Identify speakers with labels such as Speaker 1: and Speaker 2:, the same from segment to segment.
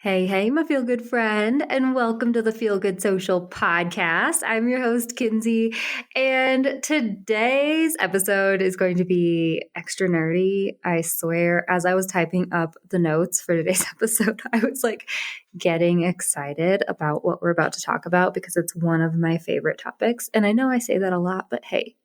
Speaker 1: Hey, my feel good friend, and welcome to the Feel Good Social podcast. I'm your host, Kinsey, and today's episode is going to be extra nerdy. I swear, as I was typing up the notes for today's episode, I was like getting excited about what we're about to talk about because it's one of my favorite topics. And I know I say that a lot, but hey,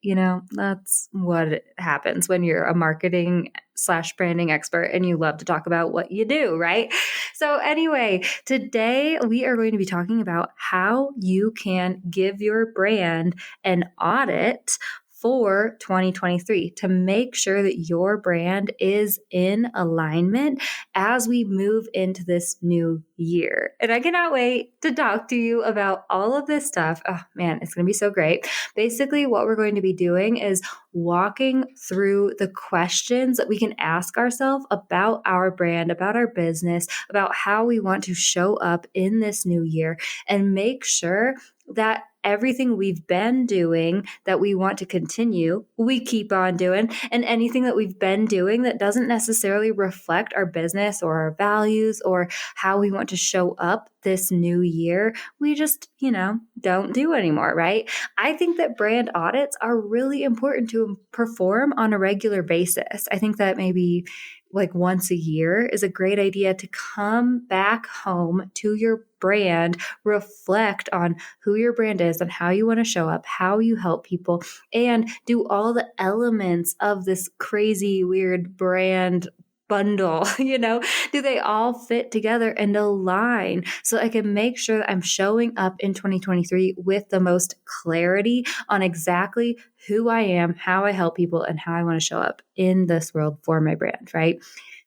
Speaker 1: that's what happens when you're a marketing/branding expert and you love to talk about what you do, right? So anyway, today we are going to be talking about how you can give your brand an audit for 2023 to make sure that your brand is in alignment as we move into this new year. And I cannot wait to talk to you about all of this stuff. Oh man, it's going to be so great. Basically, what we're going to be doing is walking through the questions that we can ask ourselves about our brand, about our business, about how we want to show up in this new year and make sure that everything we've been doing that we want to continue, we keep on doing. And anything that we've been doing that doesn't necessarily reflect our business or our values or how we want to show up this new year, we just, don't do anymore, right? I think that brand audits are really important to perform on a regular basis. I think that maybe like once a year is a great idea to come back home to your brand, reflect on who your brand is and how you want to show up, how you help people, and do all the elements of this crazy, weird brand bundle, do they all fit together and align so I can make sure that I'm showing up in 2023 with the most clarity on exactly who I am, how I help people, and how I want to show up in this world for my brand, right?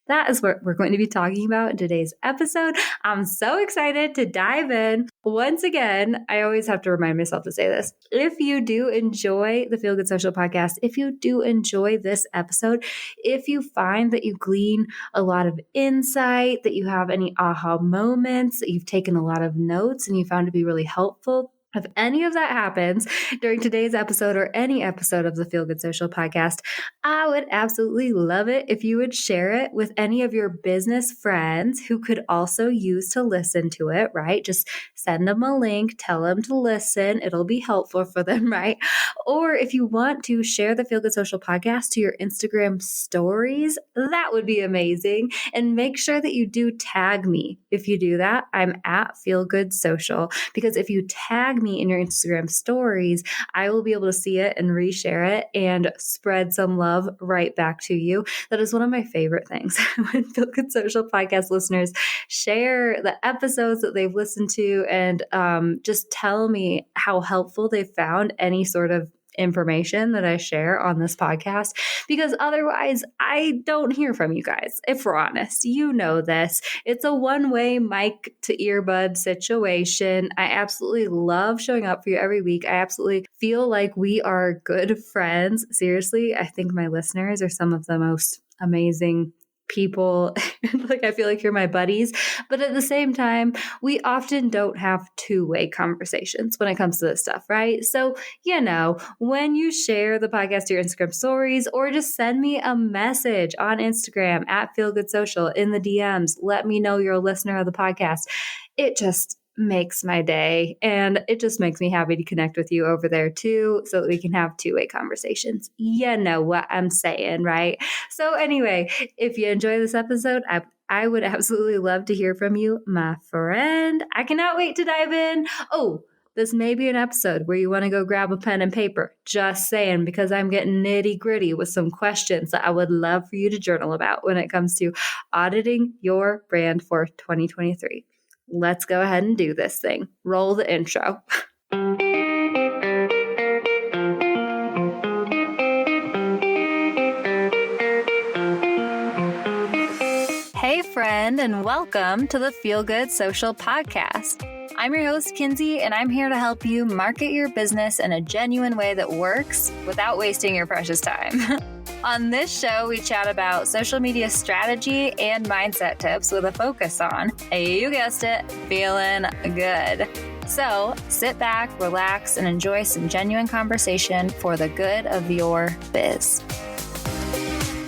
Speaker 1: That is what we're going to be talking about in today's episode. I'm so excited to dive in. Once again, I always have to remind myself to say this. If you do enjoy the Feel Good Social podcast, if you do enjoy this episode, if you find that you glean a lot of insight, that you have any aha moments, that you've taken a lot of notes and you found to be really helpful, if any of that happens during today's episode or any episode of the Feel Good Social podcast, I would absolutely love it if you would share it with any of your business friends who could also use to listen to it, right? Just send them a link, tell them to listen. It'll be helpful for them, right? Or if you want to share the Feel Good Social podcast to your Instagram stories, that would be amazing. And make sure that you do tag me. If you do that, I'm at Feel Good Social, because if you tag me in your Instagram stories, I will be able to see it and reshare it and spread some love right back to you. That is one of my favorite things when Feel Good Social podcast listeners share the episodes that they've listened to and just tell me how helpful they found any sort of information that I share on this podcast, because otherwise I don't hear from you guys. If we're honest, you know this. It's a one-way mic to earbud situation. I absolutely love showing up for you every week. I absolutely feel like we are good friends. Seriously, I think my listeners are some of the most amazing people. Like, I feel like you're my buddies, but at the same time, we often don't have two-way conversations when it comes to this stuff, right? So, when you share the podcast to your Instagram stories or just send me a message on Instagram at Feel Good Social in the DMs, let me know you're a listener of the podcast. It just makes my day, and it just makes me happy to connect with you over there too, so that we can have two-way conversations. You know what I'm saying, right? So anyway, if you enjoy this episode, I would absolutely love to hear from you, my friend. I cannot wait to dive in. Oh, this may be an episode where you want to go grab a pen and paper. Just saying, because I'm getting nitty gritty with some questions that I would love for you to journal about when it comes to auditing your brand for 2023. Let's go ahead and do this thing. Roll the intro. Hey, friend, and welcome to the Feel Good Social podcast. I'm your host, Kinsey, and I'm here to help you market your business in a genuine way that works without wasting your precious time. On this show, we chat about social media strategy and mindset tips with a focus on, you guessed it, feeling good. So sit back, relax, and enjoy some genuine conversation for the good of your biz.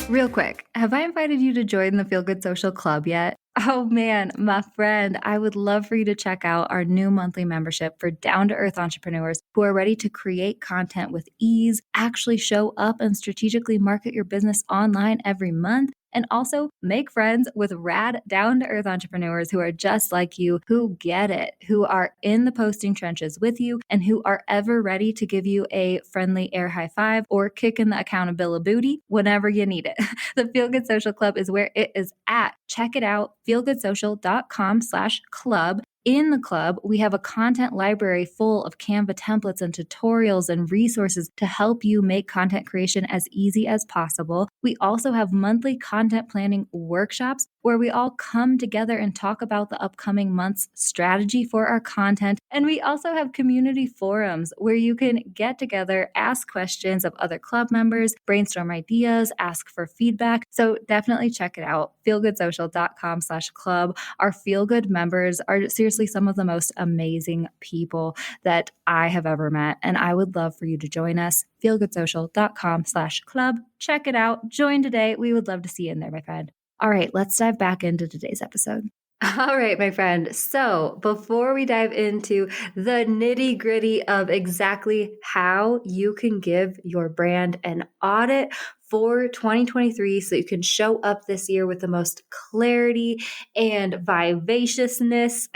Speaker 1: Real quick, have I invited you to join the Feel Good Social Club yet? Oh man, my friend, I would love for you to check out our new monthly membership for down to earth entrepreneurs who are ready to create content with ease, actually show up and strategically market your business online every month, and also make friends with rad down to earth entrepreneurs who are just like you, who get it, who are in the posting trenches with you, and who are ever ready to give you a friendly air high five or kick in the accountability booty whenever you need it. The Feel Good Social Club is where it is at. Check it out, feelgoodsocial.com/club. In the club, we have a content library full of Canva templates and tutorials and resources to help you make content creation as easy as possible. We also have monthly content planning workshops where we all come together and talk about the upcoming month's strategy for our content. And we also have community forums where you can get together, ask questions of other club members, brainstorm ideas, ask for feedback. So definitely check it out, feelgoodsocial.com/club. Our Feel Good members are seriously some of the most amazing people that I have ever met. And I would love for you to join us, feelgoodsocial.com/club. Check it out. Join today. We would love to see you in there, my friend. All right, let's dive back into today's episode. All right, my friend. So before we dive into the nitty gritty of exactly how you can give your brand an audit for 2023 so you can show up this year with the most clarity and vivaciousness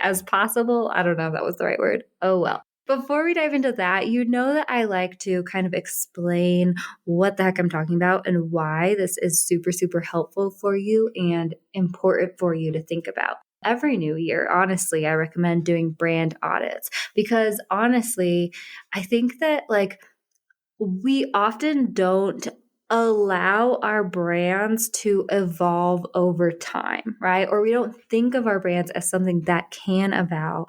Speaker 1: as possible. I don't know if that was the right word. Oh, well. Before we dive into that, you know that I like to kind of explain what the heck I'm talking about and why this is super, super helpful for you and important for you to think about. Every new year, honestly, I recommend doing brand audits because honestly, I think that we often don't allow our brands to evolve over time, right? Or we don't think of our brands as something that can evolve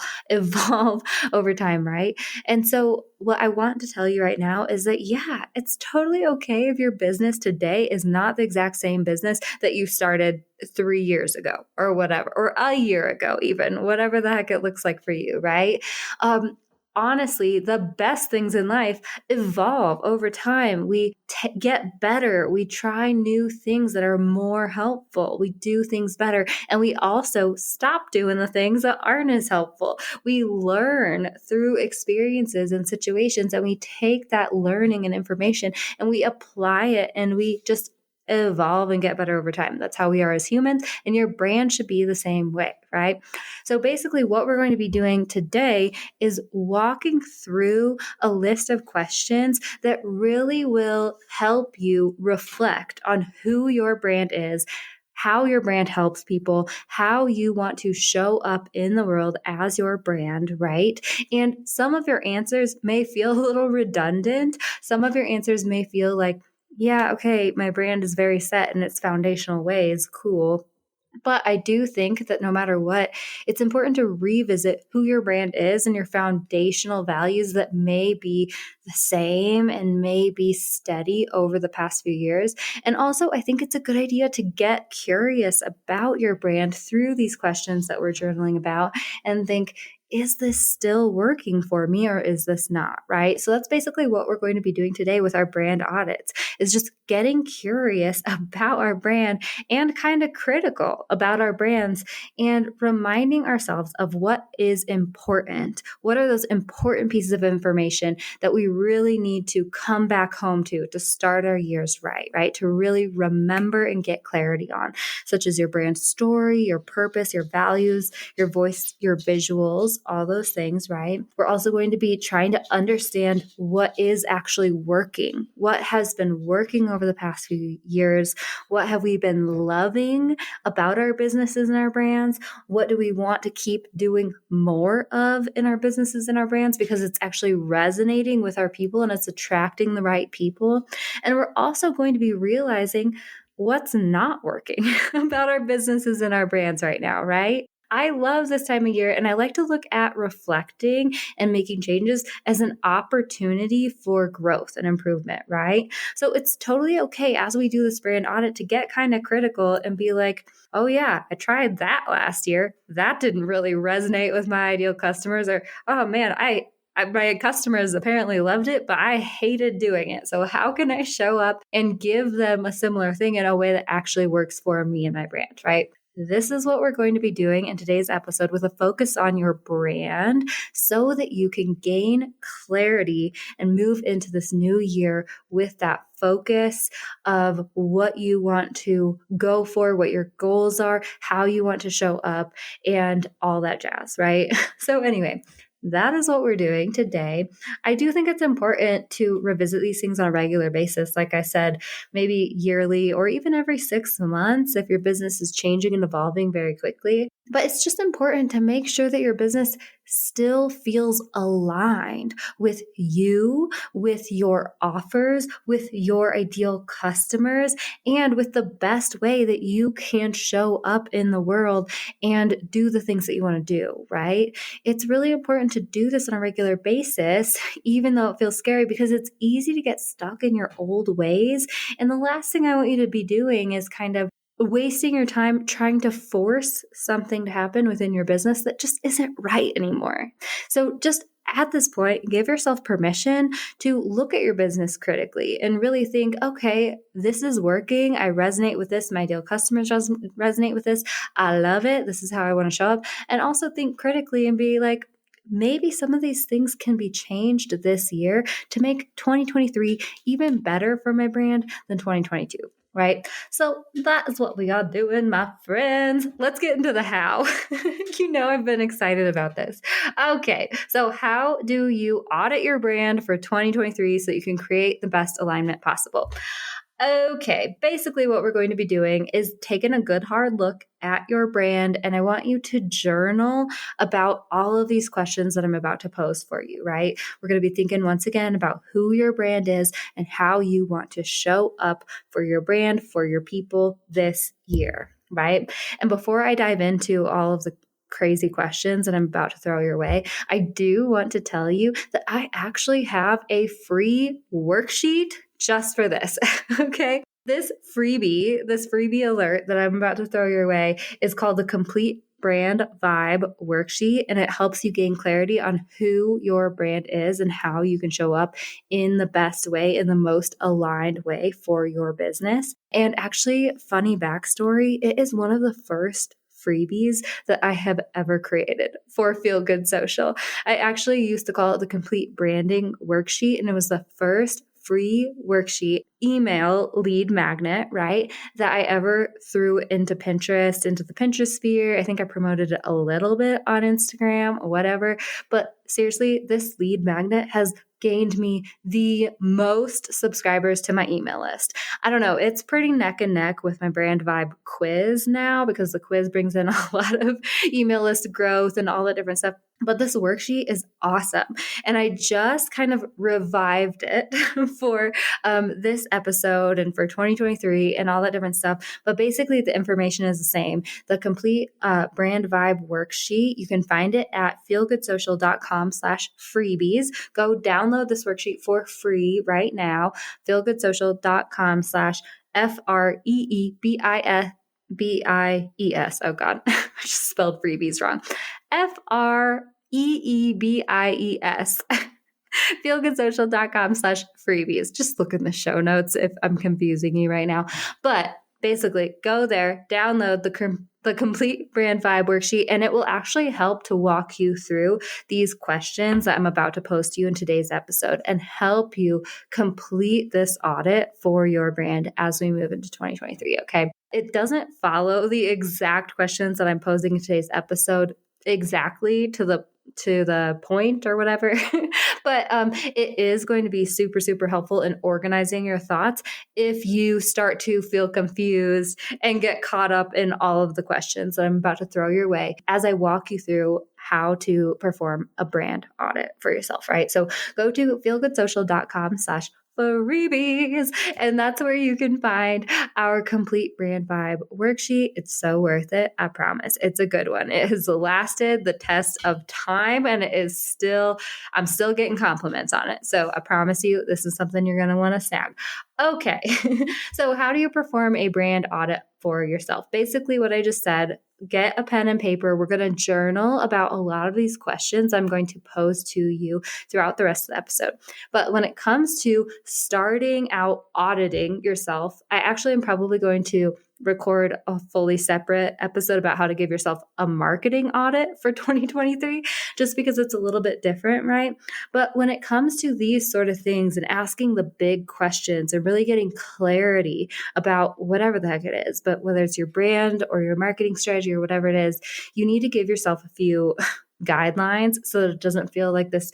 Speaker 1: over time, right? And so what I want to tell you right now is that, yeah, it's totally okay if your business today is not the exact same business that you started 3 years ago or whatever, or a year ago, even, whatever the heck it looks like for you, right? Honestly, the best things in life evolve over time. We get better. We try new things that are more helpful. We do things better. And we also stop doing the things that aren't as helpful. We learn through experiences and situations, and we take that learning and information and we apply it, and we just evolve and get better over time. That's how we are as humans, and your brand should be the same way, right? So basically what we're going to be doing today is walking through a list of questions that really will help you reflect on who your brand is, how your brand helps people, how you want to show up in the world as your brand, right? And some of your answers may feel a little redundant. Some of your answers may feel like, yeah, okay, my brand is very set in its foundational ways. Cool. But I do think that no matter what, it's important to revisit who your brand is and your foundational values that may be the same and may be steady over the past few years. And also, I think it's a good idea to get curious about your brand through these questions that we're journaling about and think, is this still working for me or is this not, right? So that's basically what we're going to be doing today with our brand audits, is just getting curious about our brand and kind of critical about our brands and reminding ourselves of what is important. What are those important pieces of information that we really need to come back home to start our years right? To really remember and get clarity on, such as your brand story, your purpose, your values, your voice, your visuals, all those things, right? We're also going to be trying to understand what is actually working, what has been working over the past few years, what have we been loving about our businesses and our brands, what do we want to keep doing more of in our businesses and our brands because it's actually resonating with our people and it's attracting the right people. And we're also going to be realizing what's not working about our businesses and our brands right now, right? I love this time of year, and I like to look at reflecting and making changes as an opportunity for growth and improvement, right? So it's totally okay as we do this brand audit to get kind of critical and be like, oh yeah, I tried that last year. That didn't really resonate with my ideal customers, or, oh man, my customers apparently loved it, but I hated doing it. So how can I show up and give them a similar thing in a way that actually works for me and my brand, right? this is what we're going to be doing in today's episode with a focus on your brand so that you can gain clarity and move into this new year with that focus of what you want to go for, what your goals are, how you want to show up, and all that jazz, right? So anyway, that is what we're doing today. I do think it's important to revisit these things on a regular basis. Like I said, maybe yearly or even every 6 months if your business is changing and evolving very quickly. But it's just important to make sure that your business still feels aligned with you, with your offers, with your ideal customers, and with the best way that you can show up in the world and do the things that you want to do, right? It's really important to do this on a regular basis, even though it feels scary, because it's easy to get stuck in your old ways. And the last thing I want you to be doing is kind of wasting your time trying to force something to happen within your business that just isn't right anymore. So just at this point, give yourself permission to look at your business critically and really think, okay, this is working. I resonate with this. My ideal customers resonate with this. I love it. This is how I want to show up. And also think critically and be like, maybe some of these things can be changed this year to make 2023 even better for my brand than 2022. Right? So that is what we are doing, my friends. Let's get into the how. I've been excited about this. Okay. So how do you audit your brand for 2023 so that you can create the best alignment possible? Okay, basically what we're going to be doing is taking a good hard look at your brand, and I want you to journal about all of these questions that I'm about to pose for you, right? We're going to be thinking once again about who your brand is and how you want to show up for your brand, for your people this year, right? And before I dive into all of the crazy questions that I'm about to throw your way, I do want to tell you that I actually have a free worksheet just for this. Okay. This freebie alert that I'm about to throw your way is called the Complete Brand Vibe Worksheet, and it helps you gain clarity on who your brand is and how you can show up in the best way, in the most aligned way for your business. And actually, funny backstory, it is one of the first freebies that I have ever created for Feel Good Social. I actually used to call it the Complete Branding Worksheet, and it was the first free worksheet, email lead magnet, right, that I ever threw into Pinterest, into the Pinterest sphere. I think I promoted it a little bit on Instagram, whatever. But seriously, this lead magnet has gained me the most subscribers to my email list. I don't know, it's pretty neck and neck with my Brand Vibe quiz now, because the quiz brings in a lot of email list growth and all that different stuff. But this worksheet is awesome. And I just kind of revived it for this episode and for 2023 and all that different stuff. But basically, the information is the same. The Complete Brand Vibe Worksheet, you can find it at feelgoodsocial.com/freebies. Go download this worksheet for free right now. feelgoodsocial.com/FREEBIES. Oh God, I just spelled freebies wrong. FREEBIES. feelgoodsocial.com/freebies. Just look in the show notes if I'm confusing you right now. But basically, go there, download the Complete Brand Vibe Worksheet, and it will actually help to walk you through these questions that I'm about to post to you in today's episode and help you complete this audit for your brand as we move into 2023, okay? It doesn't follow the exact questions that I'm posing in today's episode exactly to the point or whatever, but it is going to be super, super helpful in organizing your thoughts if you start to feel confused and get caught up in all of the questions that I'm about to throw your way as I walk you through how to perform a brand audit for yourself, right? So go to feelgoodsocial.com/freebies. And that's where you can find our Complete Brand Vibe Worksheet. It's so worth it. I promise. It's a good one. It has lasted the test of time, and I'm still getting compliments on it. So I promise you, this is something you're going to want to snag. Okay. So how do you perform a brand audit for yourself? Basically what I just said, get a pen and paper. We're going to journal about a lot of these questions I'm going to pose to you throughout the rest of the episode. But when it comes to starting out auditing yourself, I actually am probably going to record a fully separate episode about how to give yourself a marketing audit for 2023, just because it's a little bit different, right? But when it comes to these sort of things and asking the big questions and really getting clarity about whatever the heck it is, but whether it's your brand or your marketing strategy or whatever it is, you need to give yourself a few guidelines so that it doesn't feel like this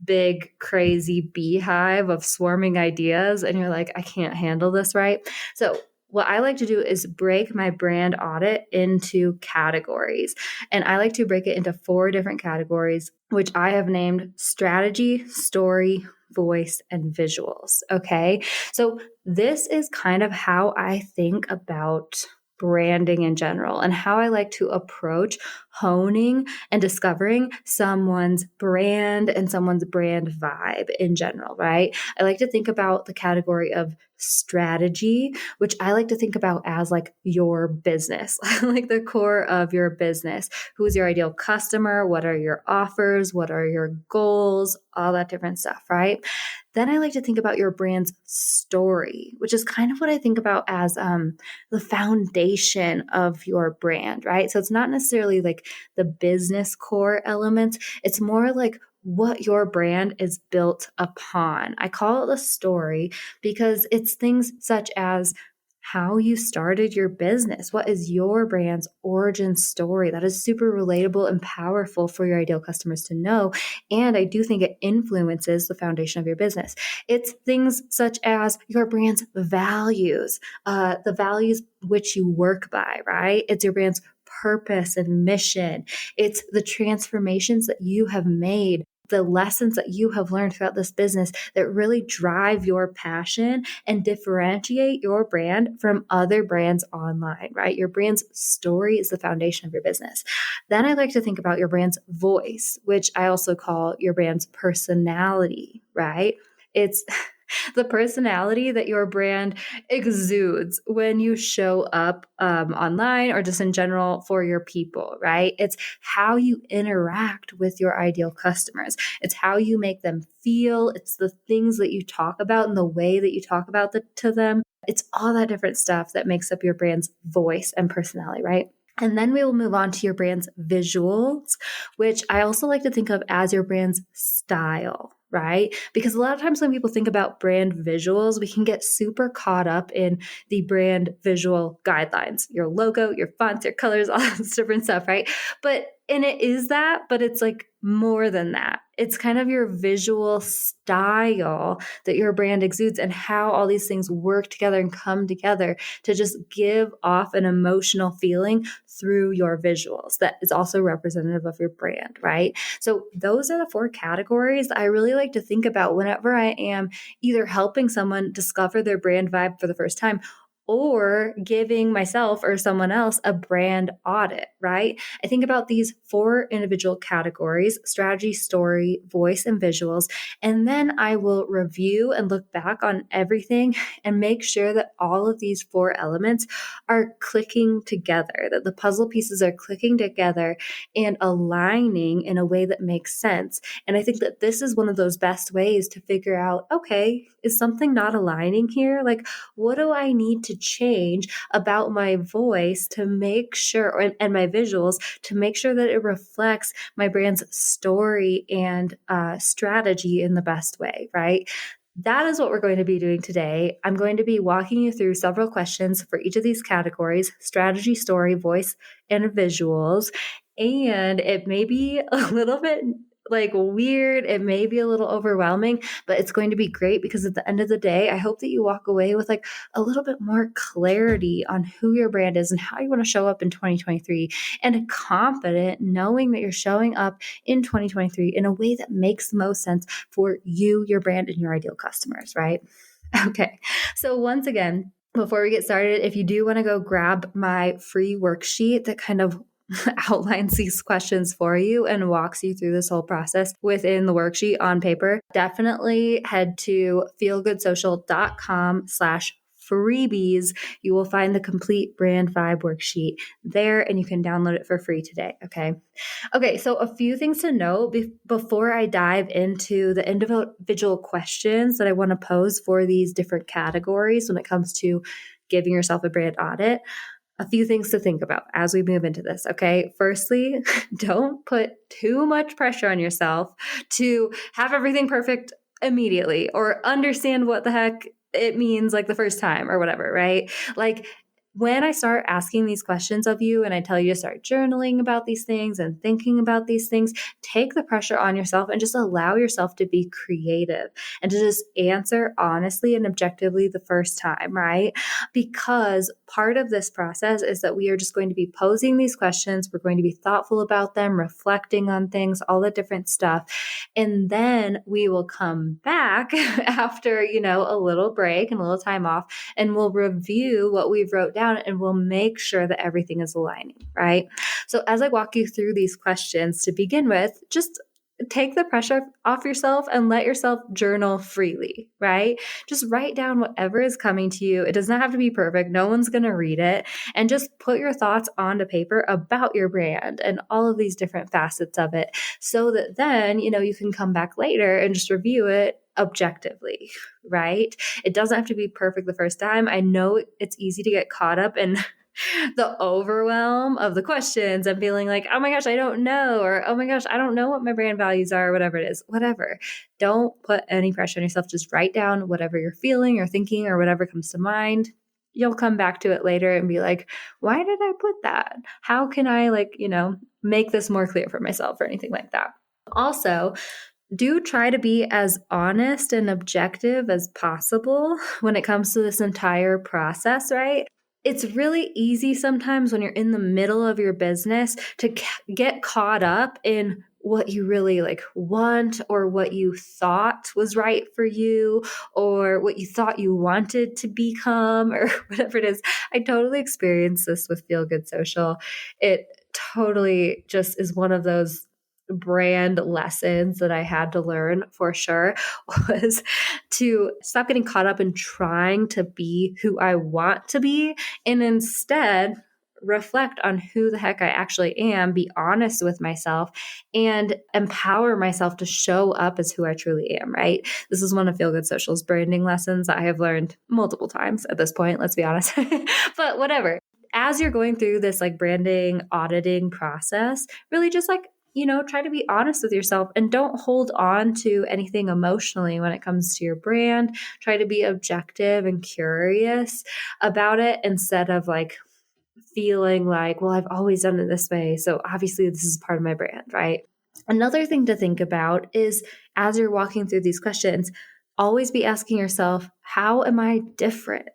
Speaker 1: big, crazy beehive of swarming ideas and you're like, I can't handle this, right? So what I like to do is break my brand audit into categories. And I like to break it into 4 different categories, which I have named strategy, story, voice, and visuals. Okay. So this is kind of how I think about branding in general and how I like to approach honing and discovering someone's brand and someone's brand vibe in general, right? I like to think about the category of strategy, which I like to think about as like your business, like the core of your business. Who's your ideal customer? What are your offers? What are your goals? All that different stuff, right? Then I like to think about your brand's story, which is kind of what I think about as the foundation of your brand, right? So it's not necessarily like the business core elements. It's more like what your brand is built upon. I call it the story because it's things such as how you started your business. What is your brand's origin story? That is super relatable and powerful for your ideal customers to know. And I do think it influences the foundation of your business. It's things such as your brand's values, the values which you work by, right? It's your brand's purpose and mission. It's the transformations that you have made, the lessons that you have learned throughout this business that really drive your passion and differentiate your brand from other brands online, right? Your brand's story is the foundation of your business. Then I like to think about your brand's voice, which I also call your brand's personality, right? It's the personality that your brand exudes when you show up online or just in general for your people, right? It's how you interact with your ideal customers. It's how you make them feel. It's the things that you talk about and the way that you talk about to them. It's all that different stuff that makes up your brand's voice and personality, right? And then we will move on to your brand's visuals, which I also like to think of as your brand's style, right? Because a lot of times when people think about brand visuals, we can get super caught up in the brand visual guidelines, your logo, your fonts, your colors, all this different stuff, right? And it is that, but it's like more than that. It's kind of your visual style that your brand exudes and how all these things work together and come together to just give off an emotional feeling through your visuals that is also representative of your brand, right? So those are the 4 categories I really like to think about whenever I am either helping someone discover their brand vibe for the first time or giving myself or someone else a brand audit, right? I think about these 4 individual categories: strategy, story, voice, and visuals. And then I will review and look back on everything and make sure that all of these 4 elements are clicking together, that the puzzle pieces are clicking together and aligning in a way that makes sense. And I think that this is one of those best ways to figure out, okay, is something not aligning here? Like, what do I need to change about my voice to make sure, and my visuals to make sure that it reflects my brand's story and strategy in the best way, right? That is what we're going to be doing today. I'm going to be walking you through several questions for each of these categories: strategy, story, voice, and visuals. And it may be a little bit like weird. It may be a little overwhelming, but it's going to be great because at the end of the day, I hope that you walk away with like a little bit more clarity on who your brand is and how you want to show up in 2023, and confident knowing that you're showing up in 2023 in a way that makes the most sense for you, your brand, and your ideal customers, right? Okay. So once again, before we get started, if you do want to go grab my free worksheet that kind of outlines these questions for you and walks you through this whole process within the worksheet on paper, definitely head to feelgoodsocial.com/freebies. You will find the complete brand vibe worksheet there and you can download it for free today. Okay. So a few things to note before I dive into the individual questions that I want to pose for these different categories when it comes to giving yourself a brand audit. a few things to think about as we move into this, okay? Firstly, don't put too much pressure on yourself to have everything perfect immediately or understand what the heck it means like the first time or whatever, right? Like when I start asking these questions of you and I tell you to start journaling about these things and thinking about these things, take the pressure on yourself and just allow yourself to be creative and to just answer honestly and objectively the first time, right? Because part of this process is that we are just going to be posing these questions. We're going to be thoughtful about them, reflecting on things, all the different stuff. And then we will come back after, a little break and a little time off, and we'll review what we've wrote down and we'll make sure that everything is aligning, right? So as I walk you through these questions to begin with, just take the pressure off yourself and let yourself journal freely, right? Just write down whatever is coming to you. It does not have to be perfect. No one's going to read it. And just put your thoughts onto paper about your brand and all of these different facets of it so that then, you can come back later and just review it objectively, right? It doesn't have to be perfect the first time. I know it's easy to get caught up in the overwhelm of the questions and feeling like, oh my gosh, I don't know, or oh my gosh, I don't know what my brand values are, or whatever it is, whatever. Don't put any pressure on yourself. Just write down whatever you're feeling or thinking or whatever comes to mind. You'll come back to it later and be like, why did I put that? How can I make this more clear for myself or anything like that? Also, do try to be as honest and objective as possible when it comes to this entire process, right? It's really easy sometimes when you're in the middle of your business to get caught up in what you really want or what you thought was right for you or what you thought you wanted to become or whatever it is. I totally experienced this with Feel Good Social. It totally just is one of those brand lessons that I had to learn for sure, was to stop getting caught up in trying to be who I want to be and instead reflect on who the heck I actually am, be honest with myself, and empower myself to show up as who I truly am, right? This is one of Feel Good Social's branding lessons that I have learned multiple times at this point, let's be honest. But whatever. As you're going through this branding auditing process, really just try to be honest with yourself and don't hold on to anything emotionally when it comes to your brand. Try to be objective and curious about it instead of feeling like, well, I've always done it this way, so obviously this is part of my brand, right? Another thing to think about is as you're walking through these questions, always be asking yourself, how am I different?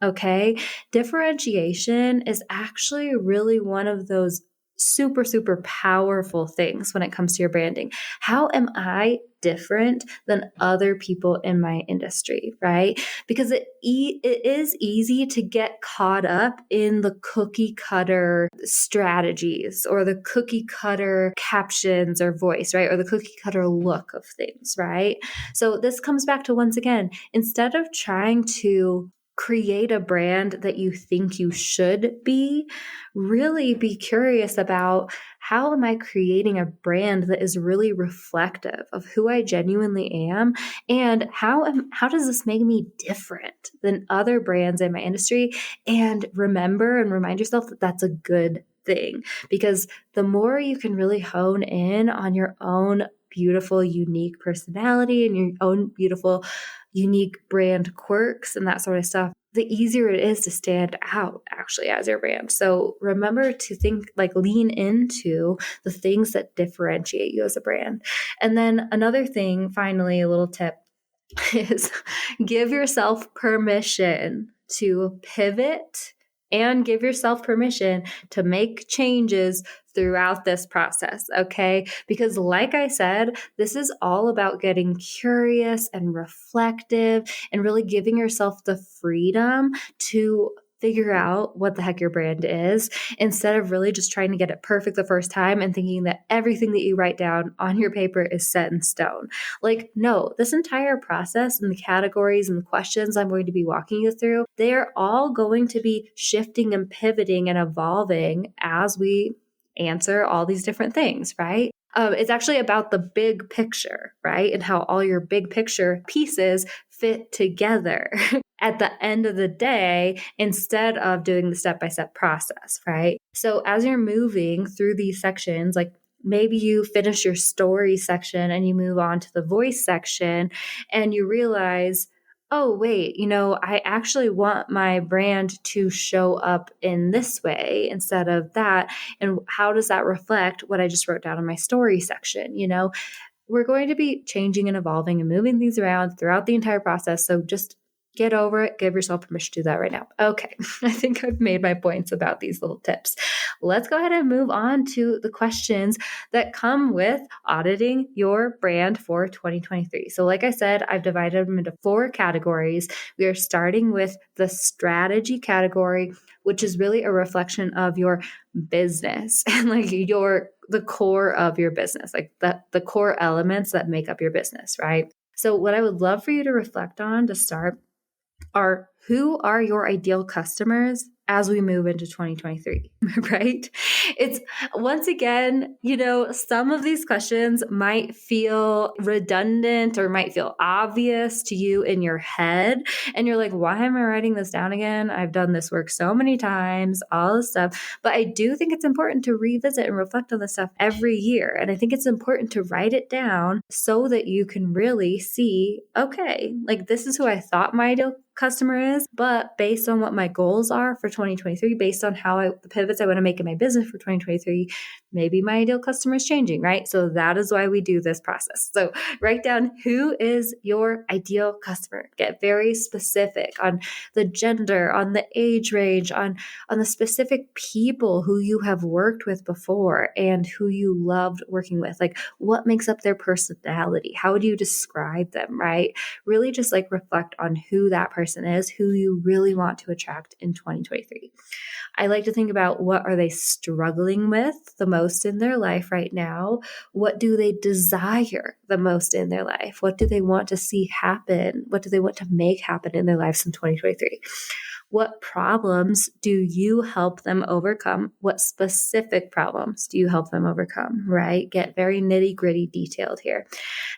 Speaker 1: Okay. Differentiation is actually really one of those super, super powerful things when it comes to your branding. How am I different than other people in my industry, right? Because it is easy to get caught up in the cookie cutter strategies or the cookie cutter captions or voice, right? Or the cookie cutter look of things, right? So this comes back to, once again, instead of trying to create a brand that you think you should be, really be curious about, how am I creating a brand that is really reflective of who I genuinely am? And how does this make me different than other brands in my industry? And remember and remind yourself that that's a good thing, because the more you can really hone in on your own beautiful, unique personality and your own beautiful, unique brand quirks and that sort of stuff, the easier it is to stand out actually as your brand. So remember to think, lean into the things that differentiate you as a brand. And then another thing, finally, a little tip is give yourself permission to pivot and give yourself permission to make changes throughout this process, okay? Because like I said, this is all about getting curious and reflective and really giving yourself the freedom to figure out what the heck your brand is, instead of really just trying to get it perfect the first time and thinking that everything that you write down on your paper is set in stone. No, this entire process and the categories and the questions I'm going to be walking you through, they're all going to be shifting and pivoting and evolving as we answer all these different things, right? It's actually about the big picture, right? And how all your big picture pieces fit together at the end of the day instead of doing the step-by-step process, right? So as you're moving through these sections, like maybe you finish your story section and you move on to the voice section and you realize, oh, wait, I actually want my brand to show up in this way instead of that. And how does that reflect what I just wrote down in my story section? We're going to be changing and evolving and moving things around throughout the entire process. So just get over it. Give yourself permission to do that right now. Okay. I think I've made my points about these little tips. Let's go ahead and move on to the questions that come with auditing your brand for 2023. So like I said, I've divided them into 4 categories. We are starting with the strategy category, which is really a reflection of your business and like the core of your business, like the core elements that make up your business, right? So what I would love for you to reflect on to start are, who are your ideal customers as we move into 2023, right? It's, once again, some of these questions might feel redundant or might feel obvious to you in your head. And you're like, why am I writing this down again? I've done this work so many times, all this stuff. But I do think it's important to revisit and reflect on this stuff every year. And I think it's important to write it down so that you can really see, okay, like this is who I thought my ideal customer is, but based on what my goals are for 2023, based on the pivots I want to make in my business for 2023, maybe my ideal customer is changing, right? So that is why we do this process. So write down, who is your ideal customer? Get very specific on the gender, on the age range, on the specific people who you have worked with before and who you loved working with. Like, what makes up their personality? How would you describe them, right? Really just like reflect on who that person is, who you really want to attract in 2023. I like to think about, what are they struggling with the most in their life right now? What do they desire the most in their life? What do they want to see happen? What do they want to make happen in their lives in 2023? What problems do you help them overcome? What specific problems do you help them overcome, right? Get very nitty-gritty detailed here.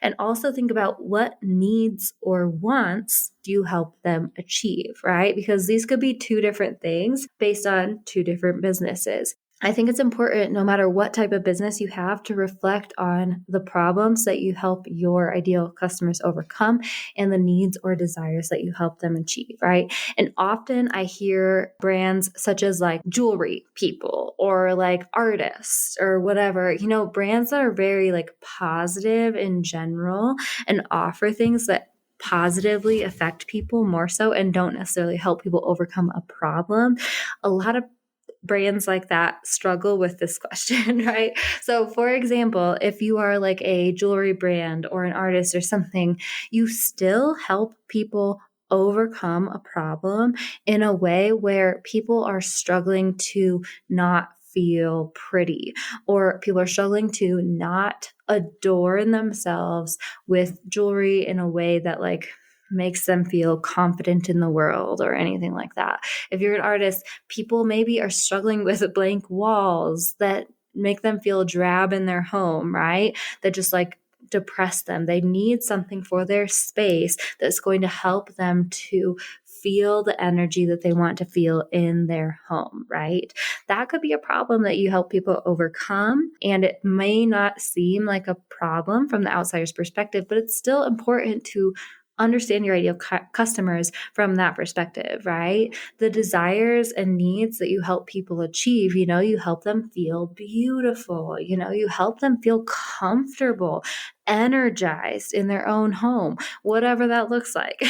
Speaker 1: And also think about, what needs or wants do you help them achieve, right? Because these could be 2 different things based on 2 different businesses. I think it's important, no matter what type of business you have, to reflect on the problems that you help your ideal customers overcome and the needs or desires that you help them achieve, right? And often I hear brands such as like jewelry people or like artists or whatever, brands that are very like positive in general and offer things that positively affect people more so and don't necessarily help people overcome a problem. A lot of brands like that struggle with this question, right? So for example, if you are like a jewelry brand or an artist or something, you still help people overcome a problem in a way where people are struggling to not feel pretty, or people are struggling to not adorn themselves with jewelry in a way that like makes them feel confident in the world or anything like that. If you're an artist, people maybe are struggling with blank walls that make them feel drab in their home, right? That just like depress them. They need something for their space that's going to help them to feel the energy that they want to feel in their home, right? That could be a problem that you help people overcome. And it may not seem like a problem from the outsider's perspective, but it's still important to understand your ideal customers from that perspective, right? The desires and needs that you help people achieve, you help them feel beautiful, you help them feel comfortable, energized in their own home, whatever that looks like.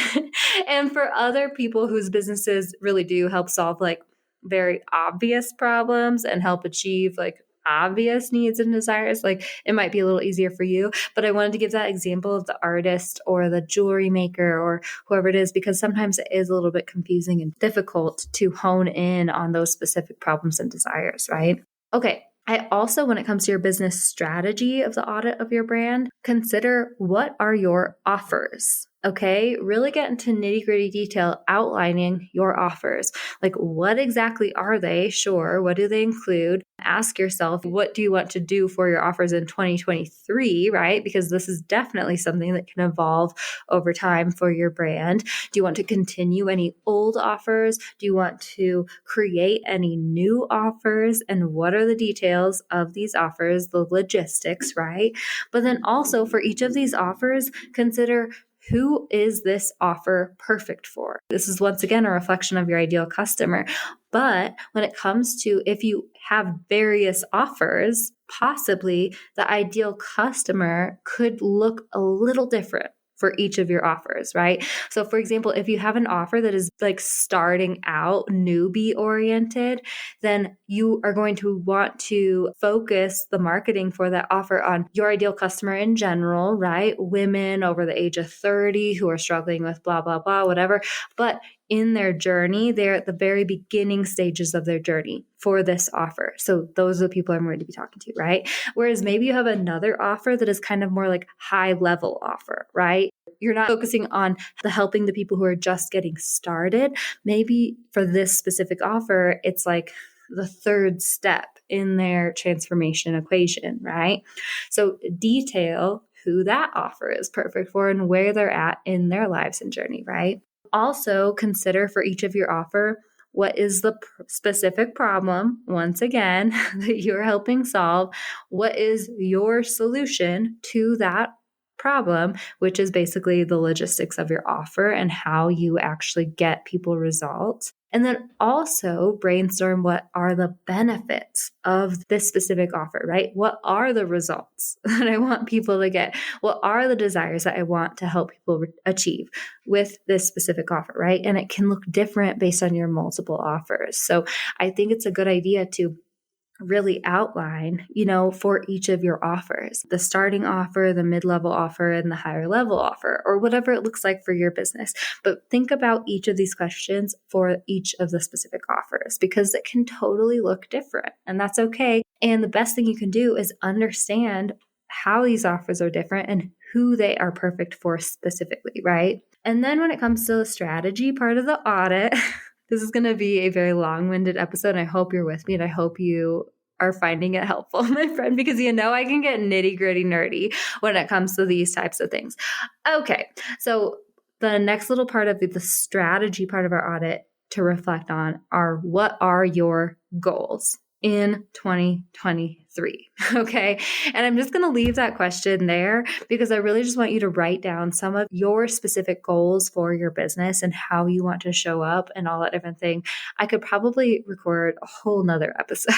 Speaker 1: And for other people whose businesses really do help solve like very obvious problems and help achieve like obvious needs and desires, like it might be a little easier for you. But I wanted to give that example of the artist or the jewelry maker or whoever it is, because sometimes it is a little bit confusing and difficult to hone in on those specific problems and desires, right? Okay. I also, when it comes to your business strategy of the audit of your brand, consider, what are your offers Okay, really get into nitty-gritty detail outlining your offers. Like, what exactly are they? Sure. What do they include? Ask yourself, what do you want to do for your offers in 2023, right? Because this is definitely something that can evolve over time for your brand. Do you want to continue any old offers? Do you want to create any new offers? And what are the details of these offers, the logistics, right? But then also for each of these offers, consider, who is this offer perfect for? This is once again a reflection of your ideal customer. But when it comes to if you have various offers, possibly the ideal customer could look a little different for each of your offers, right? So for example, if you have an offer that is like starting out newbie oriented, then you are going to want to focus the marketing for that offer on your ideal customer in general, right? Women over the age of 30 who are struggling with blah, blah, blah, whatever. But in their journey, they're at the very beginning stages of their journey for this offer. So those are the people I'm going to be talking to, right? Whereas maybe you have another offer that is kind of more like high level offer, right? You're not focusing on the helping the people who are just getting started. Maybe for this specific offer, it's like the third step in their transformation equation, right? So detail who that offer is perfect for and where they're at in their lives and journey, right? Also consider for each of your offer, what is the specific problem, once again, that you're helping solve? What is your solution to that problem, which is basically the logistics of your offer and how you actually get people results. And then also brainstorm what are the benefits of this specific offer, right? What are the results that I want people to get? What are the desires that I want to help people achieve with this specific offer, right? And it can look different based on your multiple offers. So I think it's a good idea to really outline, for each of your offers, the starting offer, the mid-level offer, and the higher level offer, or whatever it looks like for your business. But think about each of these questions for each of the specific offers because it can totally look different, and that's okay. And the best thing you can do is understand how these offers are different and who they are perfect for specifically, right? And then when it comes to the strategy part of the audit, this is going to be a very long-winded episode, and I hope you're with me, and I hope you are finding it helpful, my friend, because I can get nitty-gritty nerdy when it comes to these types of things. Okay, so the next little part of the strategy part of our audit to reflect on are, what are your goals in 2023? Okay. And I'm just going to leave that question there because I really just want you to write down some of your specific goals for your business and how you want to show up and all that different thing. I could probably record a whole nother episode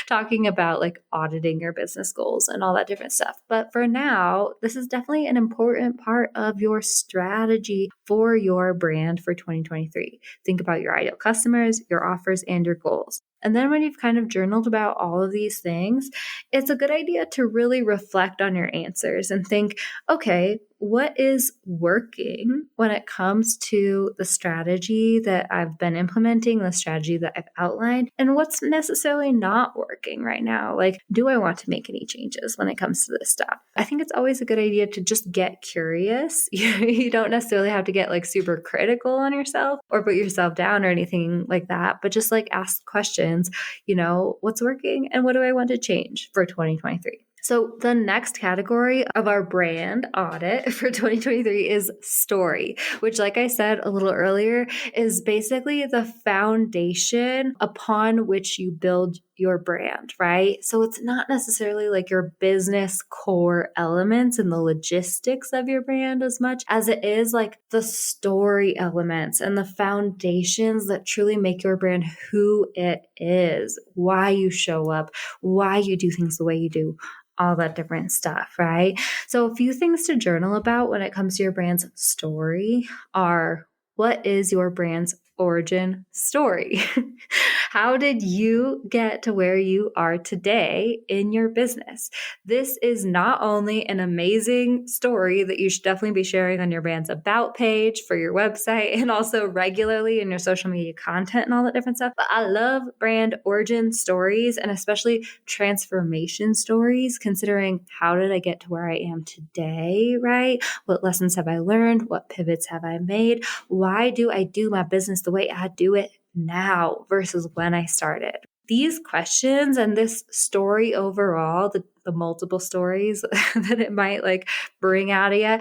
Speaker 1: talking about like auditing your business goals and all that different stuff. But for now, this is definitely an important part of your strategy for your brand for 2023. Think about your ideal customers, your offers, and your goals. And then when you've kind of journaled about all of these things, it's a good idea to really reflect on your answers and think, okay, what is working when it comes to the strategy that I've been implementing, the strategy that I've outlined, and what's necessarily not working right now? Like, do I want to make any changes when it comes to this stuff? I think it's always a good idea to just get curious. You don't necessarily have to get like super critical on yourself or put yourself down or anything like that, but just like ask questions, what's working and what do I want to change for 2023? So the next category of our brand audit for 2023 is story, which, like I said a little earlier, is basically the foundation upon which you build your brand, right? So it's not necessarily like your business core elements and the logistics of your brand as much as it is like the story elements and the foundations that truly make your brand who it is, why you show up, why you do things the way you do, all that different stuff, right? So a few things to journal about when it comes to your brand's story are, what is your brand's origin story. How did you get to where you are today in your business? This is not only an amazing story that you should definitely be sharing on your brand's about page for your website and also regularly in your social media content and all that different stuff, but I love brand origin stories and especially transformation stories, considering how did I get to where I am today, right? What lessons have I learned? What pivots have I made? Why do I do my business the way I do it now versus when I started? These questions and this story overall, the multiple stories that it might like bring out of you,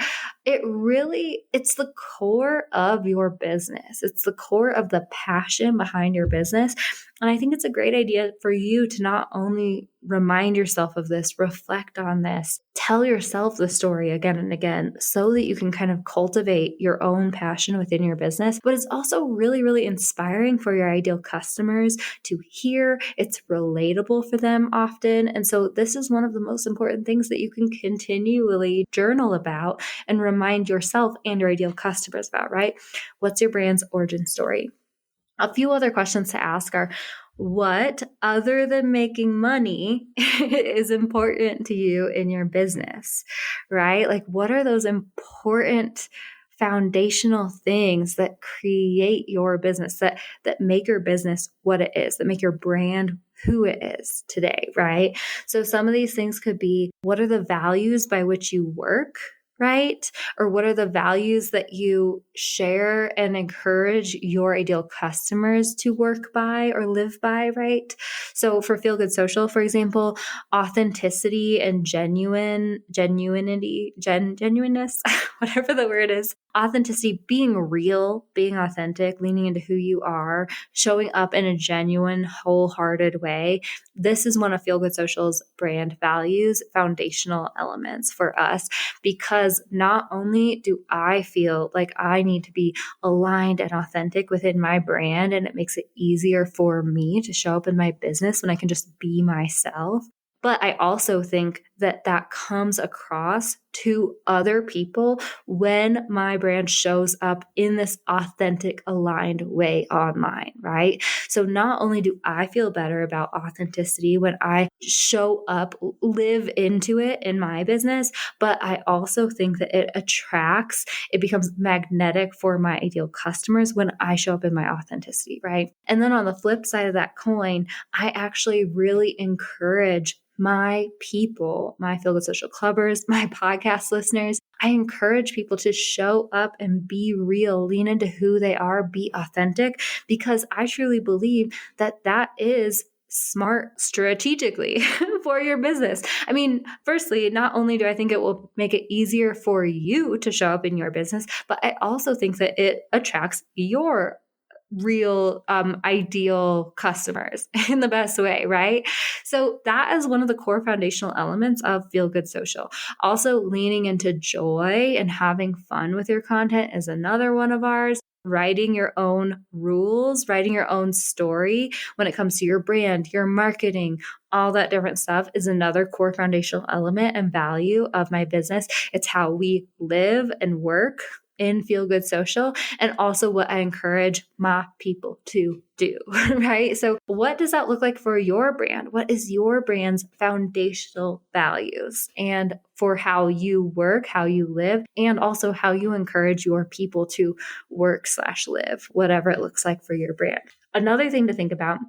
Speaker 1: it's the core of your business. It's the core of the passion behind your business. And I think it's a great idea for you to not only remind yourself of this, reflect on this, tell yourself the story again and again so that you can kind of cultivate your own passion within your business. But it's also really, really inspiring for your ideal customers to hear. It's relatable for them often. And so this is one of the most important things that you can continually journal about and remind yourself and your ideal customers about, right? What's your brand's origin story? A few other questions to ask are, what other than making money is important to you in your business, right? Like, what are those important foundational things that create your business, that make your business what it is, that make your brand who it is today, right? So some of these things could be, what are the values by which you work, right? Or what are the values that you share and encourage your ideal customers to work by or live by, right? So for Feel Good Social, for example, authenticity and genuineness, whatever the word is, authenticity, being real, being authentic, leaning into who you are, showing up in a genuine, wholehearted way. This is one of Feel Good Social's brand values, foundational elements for us, because not only do I feel like I need to be aligned and authentic within my brand, and it makes it easier for me to show up in my business when I can just be myself, but I also think that that comes across to other people when my brand shows up in this authentic, aligned way online, right? So not only do I feel better about authenticity when I show up, live into it in my business, but I also think that it becomes magnetic for my ideal customers when I show up in my authenticity, right? And then on the flip side of that coin, I actually really encourage my people, my Feel Good Social Clubbers, my podcast listeners, I encourage people to show up and be real, lean into who they are, be authentic, because I truly believe that that is smart strategically for your business. I mean, firstly, not only do I think it will make it easier for you to show up in your business, but I also think that it attracts your real ideal customers in the best way, right? So that is one of the core foundational elements of Feel Good Social. Also, leaning into joy and having fun with your content is another one of ours. Writing your own rules, writing your own story when it comes to your brand, your marketing, all that different stuff is another core foundational element and value of my business. It's how we live and work in Feel Good Social, and also what I encourage my people to do, right? So what does that look like for your brand? What is your brand's foundational values and for how you work, how you live, and also how you encourage your people to work/live, whatever it looks like for your brand. Another thing to think about,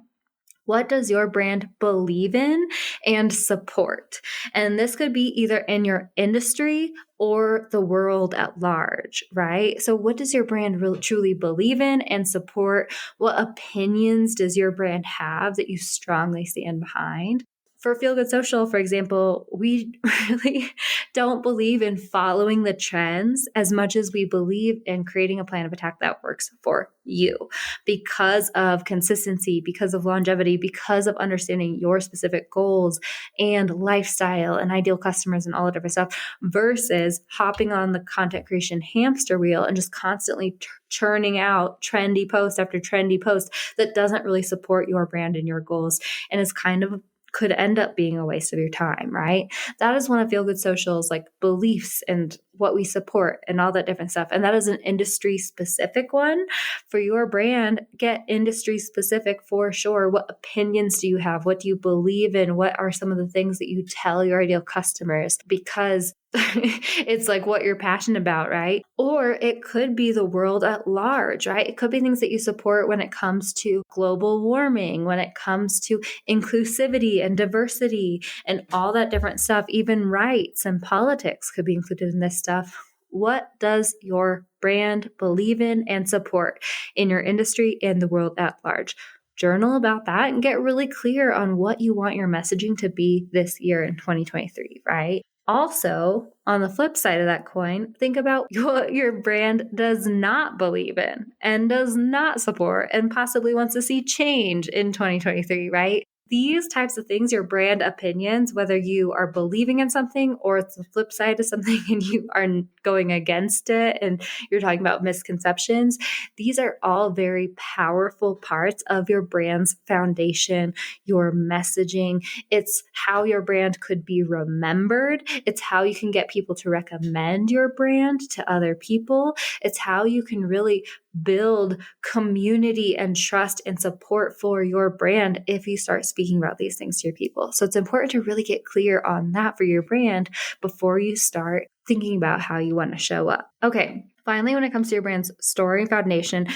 Speaker 1: what does your brand believe in and support? And this could be either in your industry or the world at large, right? So what does your brand really truly believe in and support? What opinions does your brand have that you strongly stand behind? For Feel Good Social, for example, we really don't believe in following the trends as much as we believe in creating a plan of attack that works for you because of consistency, because of longevity, because of understanding your specific goals and lifestyle and ideal customers and all the different stuff versus hopping on the content creation hamster wheel and just constantly churning out trendy post after trendy post that doesn't really support your brand and your goals and is kind of could end up being a waste of your time, right? That is one of Feel Good Social's like beliefs and what we support and all that different stuff. And that is an industry specific one. For your brand, get industry specific for sure. What opinions do you have? What do you believe in? What are some of the things that you tell your ideal customers? Because it's like what you're passionate about, right? Or it could be the world at large, right? It could be things that you support when it comes to global warming, when it comes to inclusivity and diversity and all that different stuff. Even rights and politics could be included in this stuff. What does your brand believe in and support in your industry and the world at large? Journal about that and get really clear on what you want your messaging to be this year in 2023, right? Also, on the flip side of that coin, think about what your brand does not believe in and does not support and possibly wants to see change in 2023, right? These types of things, your brand opinions, whether you are believing in something or it's the flip side of something and you are going against it and you're talking about misconceptions, these are all very powerful parts of your brand's foundation, your messaging. It's how your brand could be remembered. It's how you can get people to recommend your brand to other people. It's how you can really build community and trust and support for your brand if you start speaking about these things to your people. So it's important to really get clear on that for your brand before you start thinking about how you want to show up. Okay, finally, when it comes to your brand's story and foundation,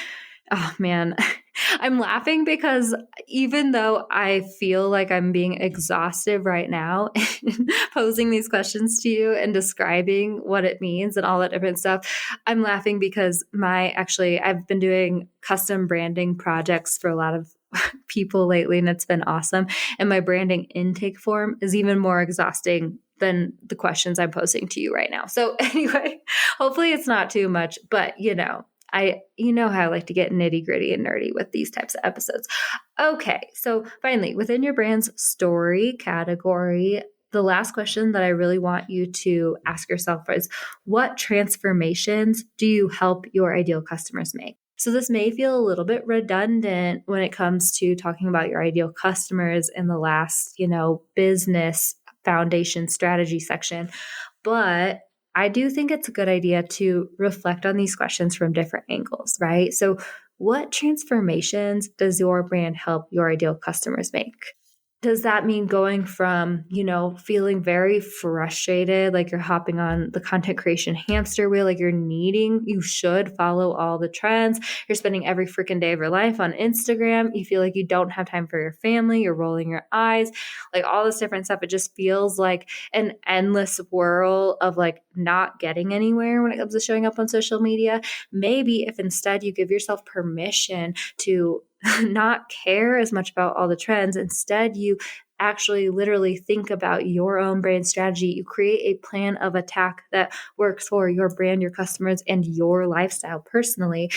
Speaker 1: oh man, I'm laughing because even though I feel like I'm being exhaustive right now posing these questions to you and describing what it means and all that different stuff, I'm laughing because I've been doing custom branding projects for a lot of people lately and it's been awesome. And my branding intake form is even more exhausting than the questions I'm posing to you right now. So anyway, hopefully it's not too much, but you know how I like to get nitty gritty and nerdy with these types of episodes. Okay, so finally, within your brand's story category, the last question that I really want you to ask yourself is, what transformations do you help your ideal customers make? So this may feel a little bit redundant when it comes to talking about your ideal customers in the last, business foundation strategy section, but I do think it's a good idea to reflect on these questions from different angles, right? So what transformations does your brand help your ideal customers make? Does that mean going from, feeling very frustrated, like you're hopping on the content creation hamster wheel, like you should follow all the trends. You're spending every freaking day of your life on Instagram. You feel like you don't have time for your family. You're rolling your eyes, like all this different stuff. It just feels like an endless whirl of like not getting anywhere when it comes to showing up on social media. Maybe if instead you give yourself permission to not care as much about all the trends. Instead, you actually literally think about your own brand strategy. You create a plan of attack that works for your brand, your customers, and your lifestyle personally.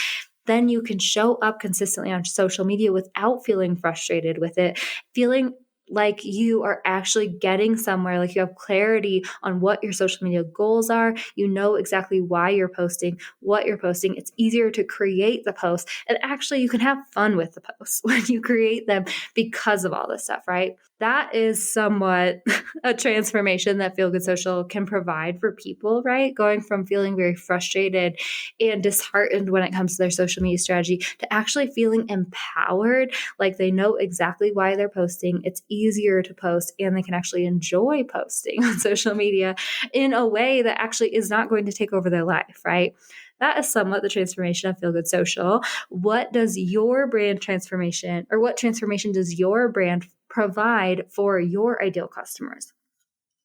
Speaker 1: Then you can show up consistently on social media without feeling frustrated with it, feeling like you are actually getting somewhere, like you have clarity on what your social media goals are. You know exactly why you're posting, what you're posting. It's easier to create the post. And actually, you can have fun with the posts when you create them because of all this stuff, right? That is somewhat a transformation that Feel Good Social can provide for people, right? Going from feeling very frustrated and disheartened when it comes to their social media strategy to actually feeling empowered, like they know exactly why they're posting. It's easier to post and they can actually enjoy posting on social media in a way that actually is not going to take over their life, right? That is somewhat the transformation of Feel Good Social. What does your brand transformation, or what transformation does your brand provide for your ideal customers?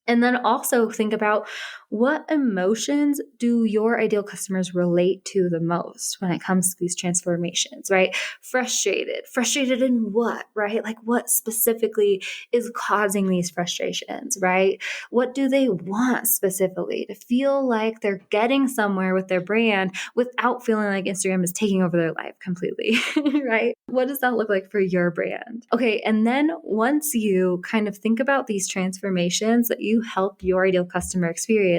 Speaker 1: And then also think about, what emotions do your ideal customers relate to the most when it comes to these transformations, right? Frustrated in what, right? Like what specifically is causing these frustrations, right? What do they want specifically to feel like they're getting somewhere with their brand without feeling like Instagram is taking over their life completely, right? What does that look like for your brand? Okay, and then once you kind of think about these transformations that you help your ideal customer experience,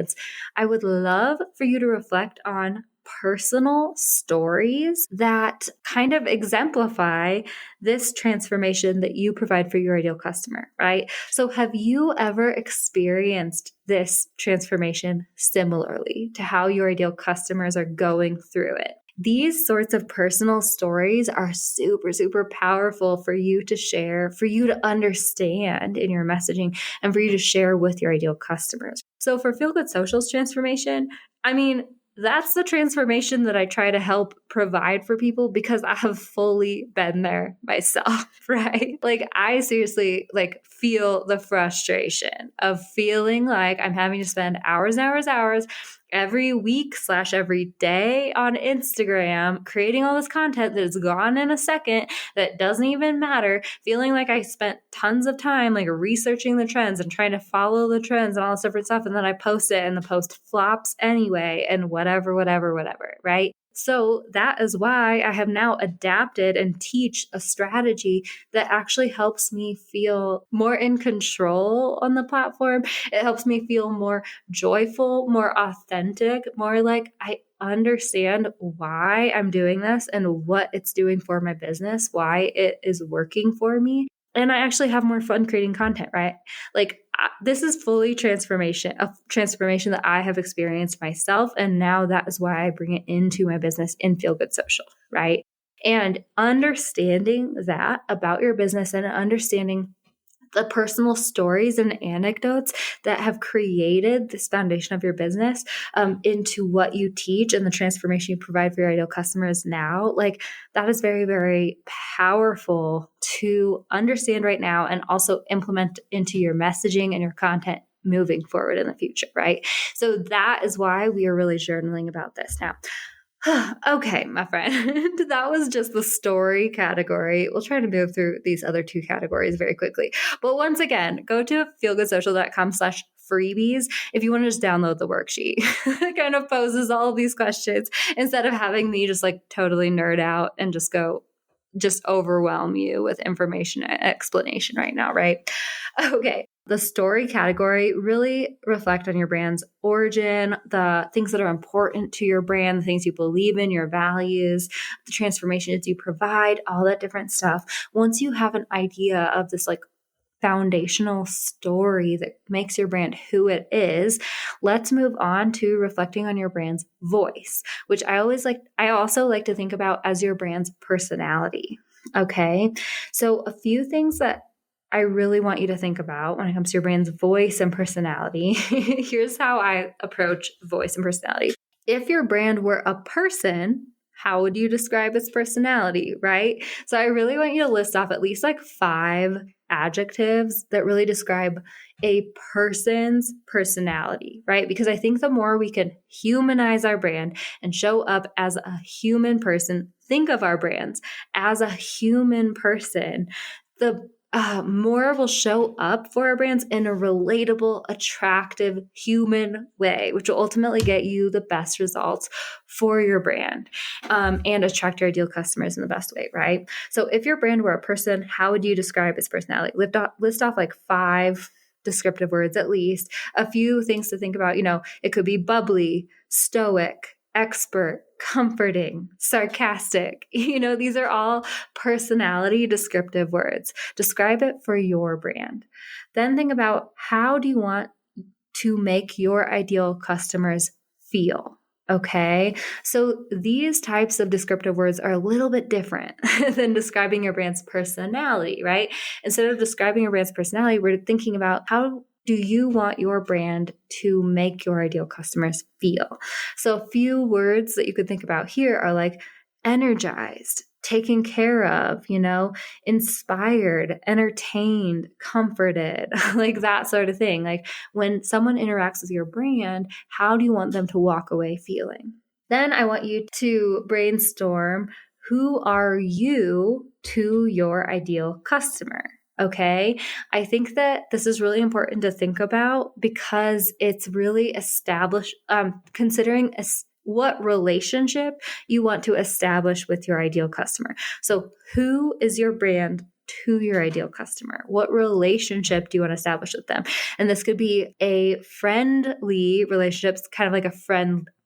Speaker 1: I would love for you to reflect on personal stories that kind of exemplify this transformation that you provide for your ideal customer, right? So have you ever experienced this transformation similarly to how your ideal customers are going through it? These sorts of personal stories are super, super powerful for you to share, for you to understand in your messaging, and for you to share with your ideal customers. So for Feel Good Social's transformation, I mean, that's the transformation that I try to help provide for people because I have fully been there myself, right? Like I seriously feel the frustration of feeling like I'm having to spend hours and hours, hours every week / every day on Instagram, creating all this content that is gone in a second, that doesn't even matter, feeling like I spent tons of time researching the trends and trying to follow the trends and all this different stuff. And then I post it and the post flops anyway and whatever, right? So that is why I have now adapted and teach a strategy that actually helps me feel more in control on the platform. It helps me feel more joyful, more authentic, more like I understand why I'm doing this and what it's doing for my business, why it is working for me. And I actually have more fun creating content, right? This is fully a transformation that I have experienced myself. And now that is why I bring it into my business in Feel Good Social, right? And understanding that about your business and understanding the personal stories and anecdotes that have created this foundation of your business into what you teach and the transformation you provide for your ideal customers now, that is very, very powerful to understand right now and also implement into your messaging and your content moving forward in the future, right? So that is why we are really journaling about this now. Okay, my friend, that was just the story category. We'll try to move through these other two categories very quickly. But once again, go to feelgoodsocial.com/freebies if you want to just download the worksheet. It kind of poses all of these questions instead of having me just totally nerd out and just overwhelm you with information and explanation right now, right? Okay. The story category really reflect on your brand's origin, the things that are important to your brand, the things you believe in, your values, the transformations you provide, all that different stuff. Once you have an idea of this foundational story that makes your brand who it is, let's move on to reflecting on your brand's voice, which I also like to think about as your brand's personality. Okay. So a few things that I really want you to think about when it comes to your brand's voice and personality. Here's how I approach voice and personality. If your brand were a person, how would you describe its personality, right? So I really want you to list off at least 5 adjectives that really describe a person's personality, right? Because I think the more we can humanize our brand and show up as a human person, think of our brands as a human person, the more will show up for our brands in a relatable, attractive, human way, which will ultimately get you the best results for your brand and attract your ideal customers in the best way, right? So if your brand were a person, how would you describe its personality? List off 5 descriptive words at least. A few things to think about, it could be bubbly, stoic, expert, comforting, sarcastic. These are all personality descriptive words. Describe it for your brand. Then think about, how do you want to make your ideal customers feel? Okay. So these types of descriptive words are a little bit different than describing your brand's personality, right? Instead of describing your brand's personality, we're thinking about, how do you want your brand to make your ideal customers feel? So a few words that you could think about here are energized, taken care of, inspired, entertained, comforted, that sort of thing. When someone interacts with your brand, how do you want them to walk away feeling? Then I want you to brainstorm, who are you to your ideal customer? Okay. I think that this is really important to think about because it's really considering what relationship you want to establish with your ideal customer. So who is your brand to your ideal customer? What relationship do you want to establish with them? And this could be a friendly relationship, kind of like a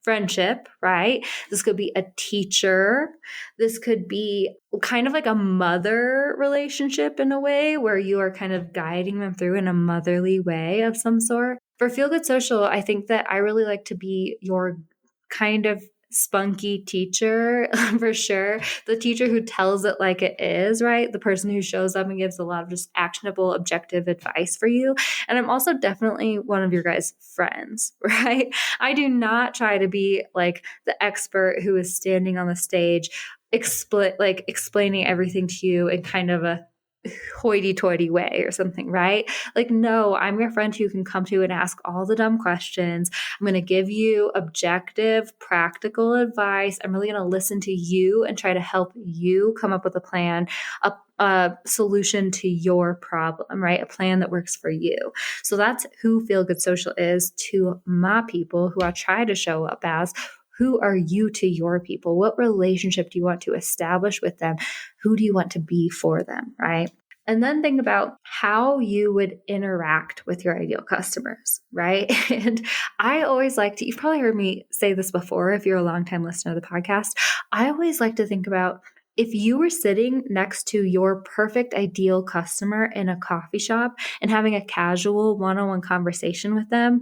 Speaker 1: friendship, right? This could be a teacher. This could be kind of like a mother relationship in a way where you are kind of guiding them through in a motherly way of some sort. For Feel Good Social, I think that I really like to be your kind of spunky teacher for sure. The teacher who tells it like it is, right? The person who shows up and gives a lot of just actionable, objective advice for you. And I'm also definitely one of your guys' friends, right? I do not try to be like the expert who is standing on the stage explaining everything to you in kind of a hoity-toity way or something, right? Like, no, I'm your friend who you can come to and ask all the dumb questions. I'm going to give you objective, practical advice. I'm really going to listen to you and try to help you come up with a plan, a solution to your problem, right? A plan that works for you. So that's who Feel Good Social is to my people, who I try to show up as. Who are you to your people? What relationship do you want to establish with them? Who do you want to be for them, right? And then think about how you would interact with your ideal customers, right? And I always like to, you've probably heard me say this before if you're a longtime listener of the podcast. I always like to think about if you were sitting next to your perfect ideal customer in a coffee shop and having a casual one-on-one conversation with them,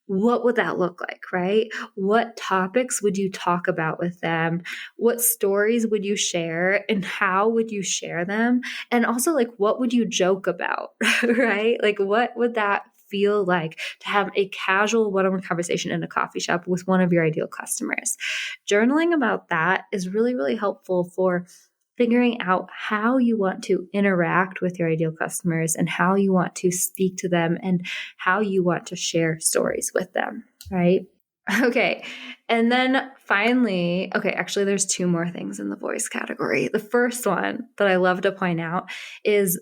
Speaker 1: what would that look like, right? What topics would you talk about with them? What stories would you share and how would you share them? And also, like, what would you joke about, right? Like, what would that feel like to have a casual one-on-one conversation in a coffee shop with one of your ideal customers? Journaling about that is really, really helpful for figuring out how you want to interact with your ideal customers and how you want to speak to them and how you want to share stories with them, right? Okay. And then finally, okay, actually, there's two more things in the voice category. The first one that I love to point out is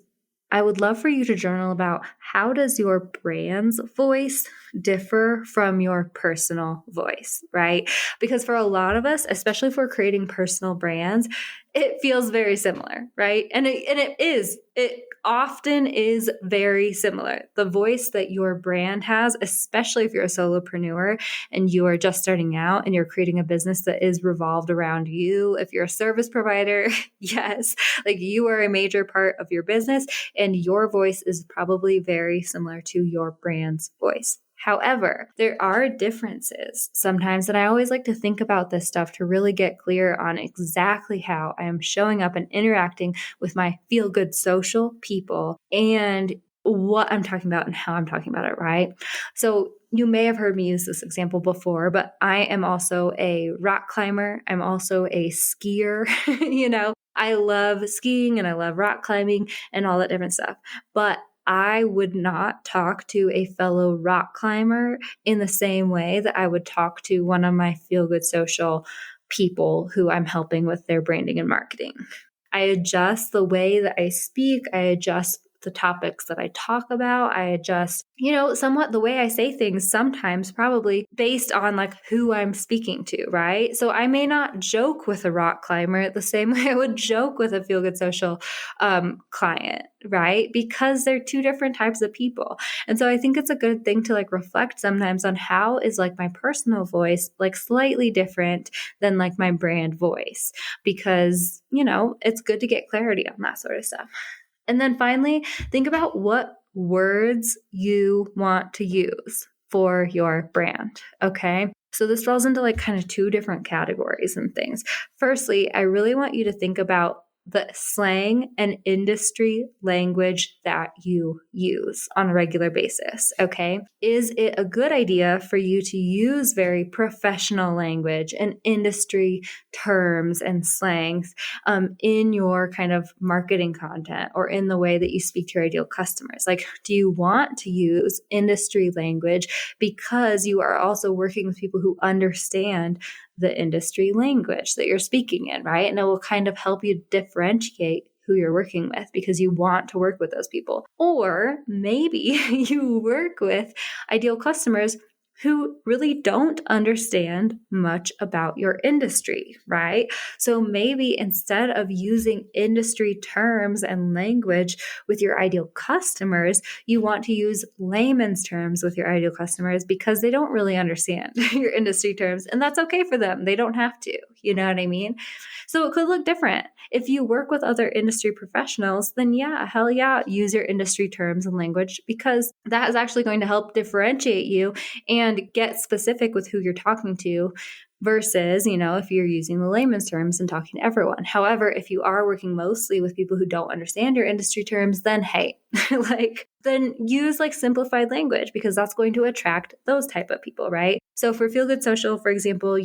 Speaker 1: I would love for you to journal about how does your brand's voice differ from your personal voice, right? Because for a lot of us, especially if we're creating personal brands, it feels very similar, right? And it often is very similar. The voice that your brand has, especially if you're a solopreneur and you are just starting out and you're creating a business that is revolved around you. If you're a service provider, yes, like you are a major part of your business and your voice is probably very similar to your brand's voice. However, there are differences sometimes, and I always like to think about this stuff to really get clear on exactly how I am showing up and interacting with my Feel Good Social people and what I'm talking about and how I'm talking about it, right? So you may have heard me use this example before, but I am also a rock climber. I'm also a skier, I love skiing and I love rock climbing and all that different stuff. But I would not talk to a fellow rock climber in the same way that I would talk to one of my Feel Good Social people who I'm helping with their branding and marketing. I adjust the way that I speak. I adjust the topics that I talk about. I adjust, somewhat the way I say things sometimes probably based on like who I'm speaking to, right? So I may not joke with a rock climber the same way I would joke with a Feel Good Social client, right? Because they're two different types of people. And so I think it's a good thing to like reflect sometimes on how is like my personal voice like slightly different than like my brand voice, because, it's good to get clarity on that sort of stuff. And then finally, think about what words you want to use for your brand. Okay. So this falls into like kind of two different categories and things. Firstly, I really want you to think about the slang and industry language that you use on a regular basis. Okay. Is it a good idea for you to use very professional language and industry terms and slangs in your kind of marketing content or in the way that you speak to your ideal customers? Like, do you want to use industry language because you are also working with people who understand the industry language that you're speaking in, right? And it will kind of help you differentiate who you're working with because you want to work with those people. Or maybe you work with ideal customers who really don't understand much about your industry, right? So maybe instead of using industry terms and language with your ideal customers, you want to use layman's terms with your ideal customers because they don't really understand your industry terms. And that's okay for them. They don't have to. You know what I mean? So it could look different. If you work with other industry professionals, then yeah, hell yeah, use your industry terms and language because that is actually going to help differentiate you and get specific with who you're talking to versus, if you're using the layman's terms and talking to everyone. However, if you are working mostly with people who don't understand your industry terms, then hey, then use simplified language because that's going to attract those type of people, right? So for Feel Good Social, for example,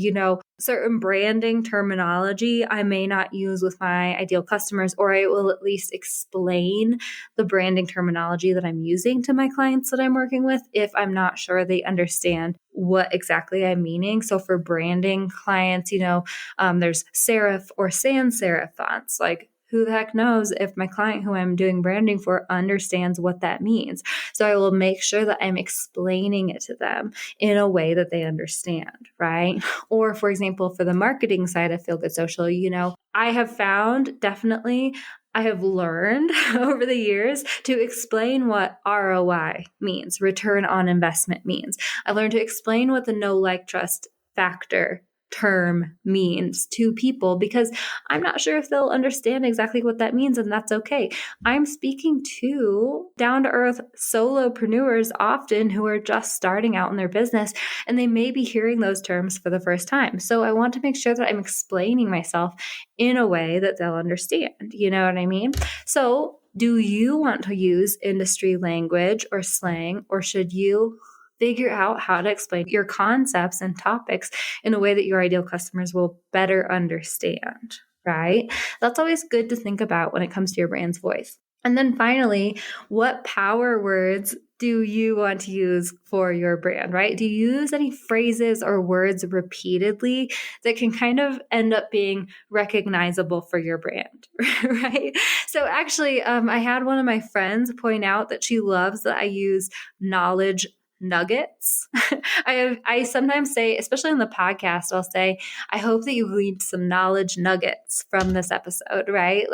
Speaker 1: certain branding terminology I may not use with my ideal customers, or I will at least explain the branding terminology that I'm using to my clients that I'm working with if I'm not sure they understand what exactly I'm meaning. So for branding clients, there's serif or sans serif fonts. Who the heck knows if my client who I'm doing branding for understands what that means? So I will make sure that I'm explaining it to them in a way that they understand, right? Or for example, for the marketing side of Feel Good Social, I have found definitely I have learned over the years to explain what ROI means, return on investment means. I learned to explain what the know, like, trust factor term means to people because I'm not sure if they'll understand exactly what that means, and that's okay. I'm speaking to down-to-earth solopreneurs often who are just starting out in their business, and they may be hearing those terms for the first time. So I want to make sure that I'm explaining myself in a way that they'll understand. You know what I mean? So do you want to use industry language or slang, or should you figure out how to explain your concepts and topics in a way that your ideal customers will better understand, right? That's always good to think about when it comes to your brand's voice. And then finally, what power words do you want to use for your brand, right? Do you use any phrases or words repeatedly that can kind of end up being recognizable for your brand, right? So actually, I had one of my friends point out that she loves that I use knowledge nuggets. I sometimes say, especially on the podcast, I'll say, I hope that you gleaned some knowledge nuggets from this episode, right?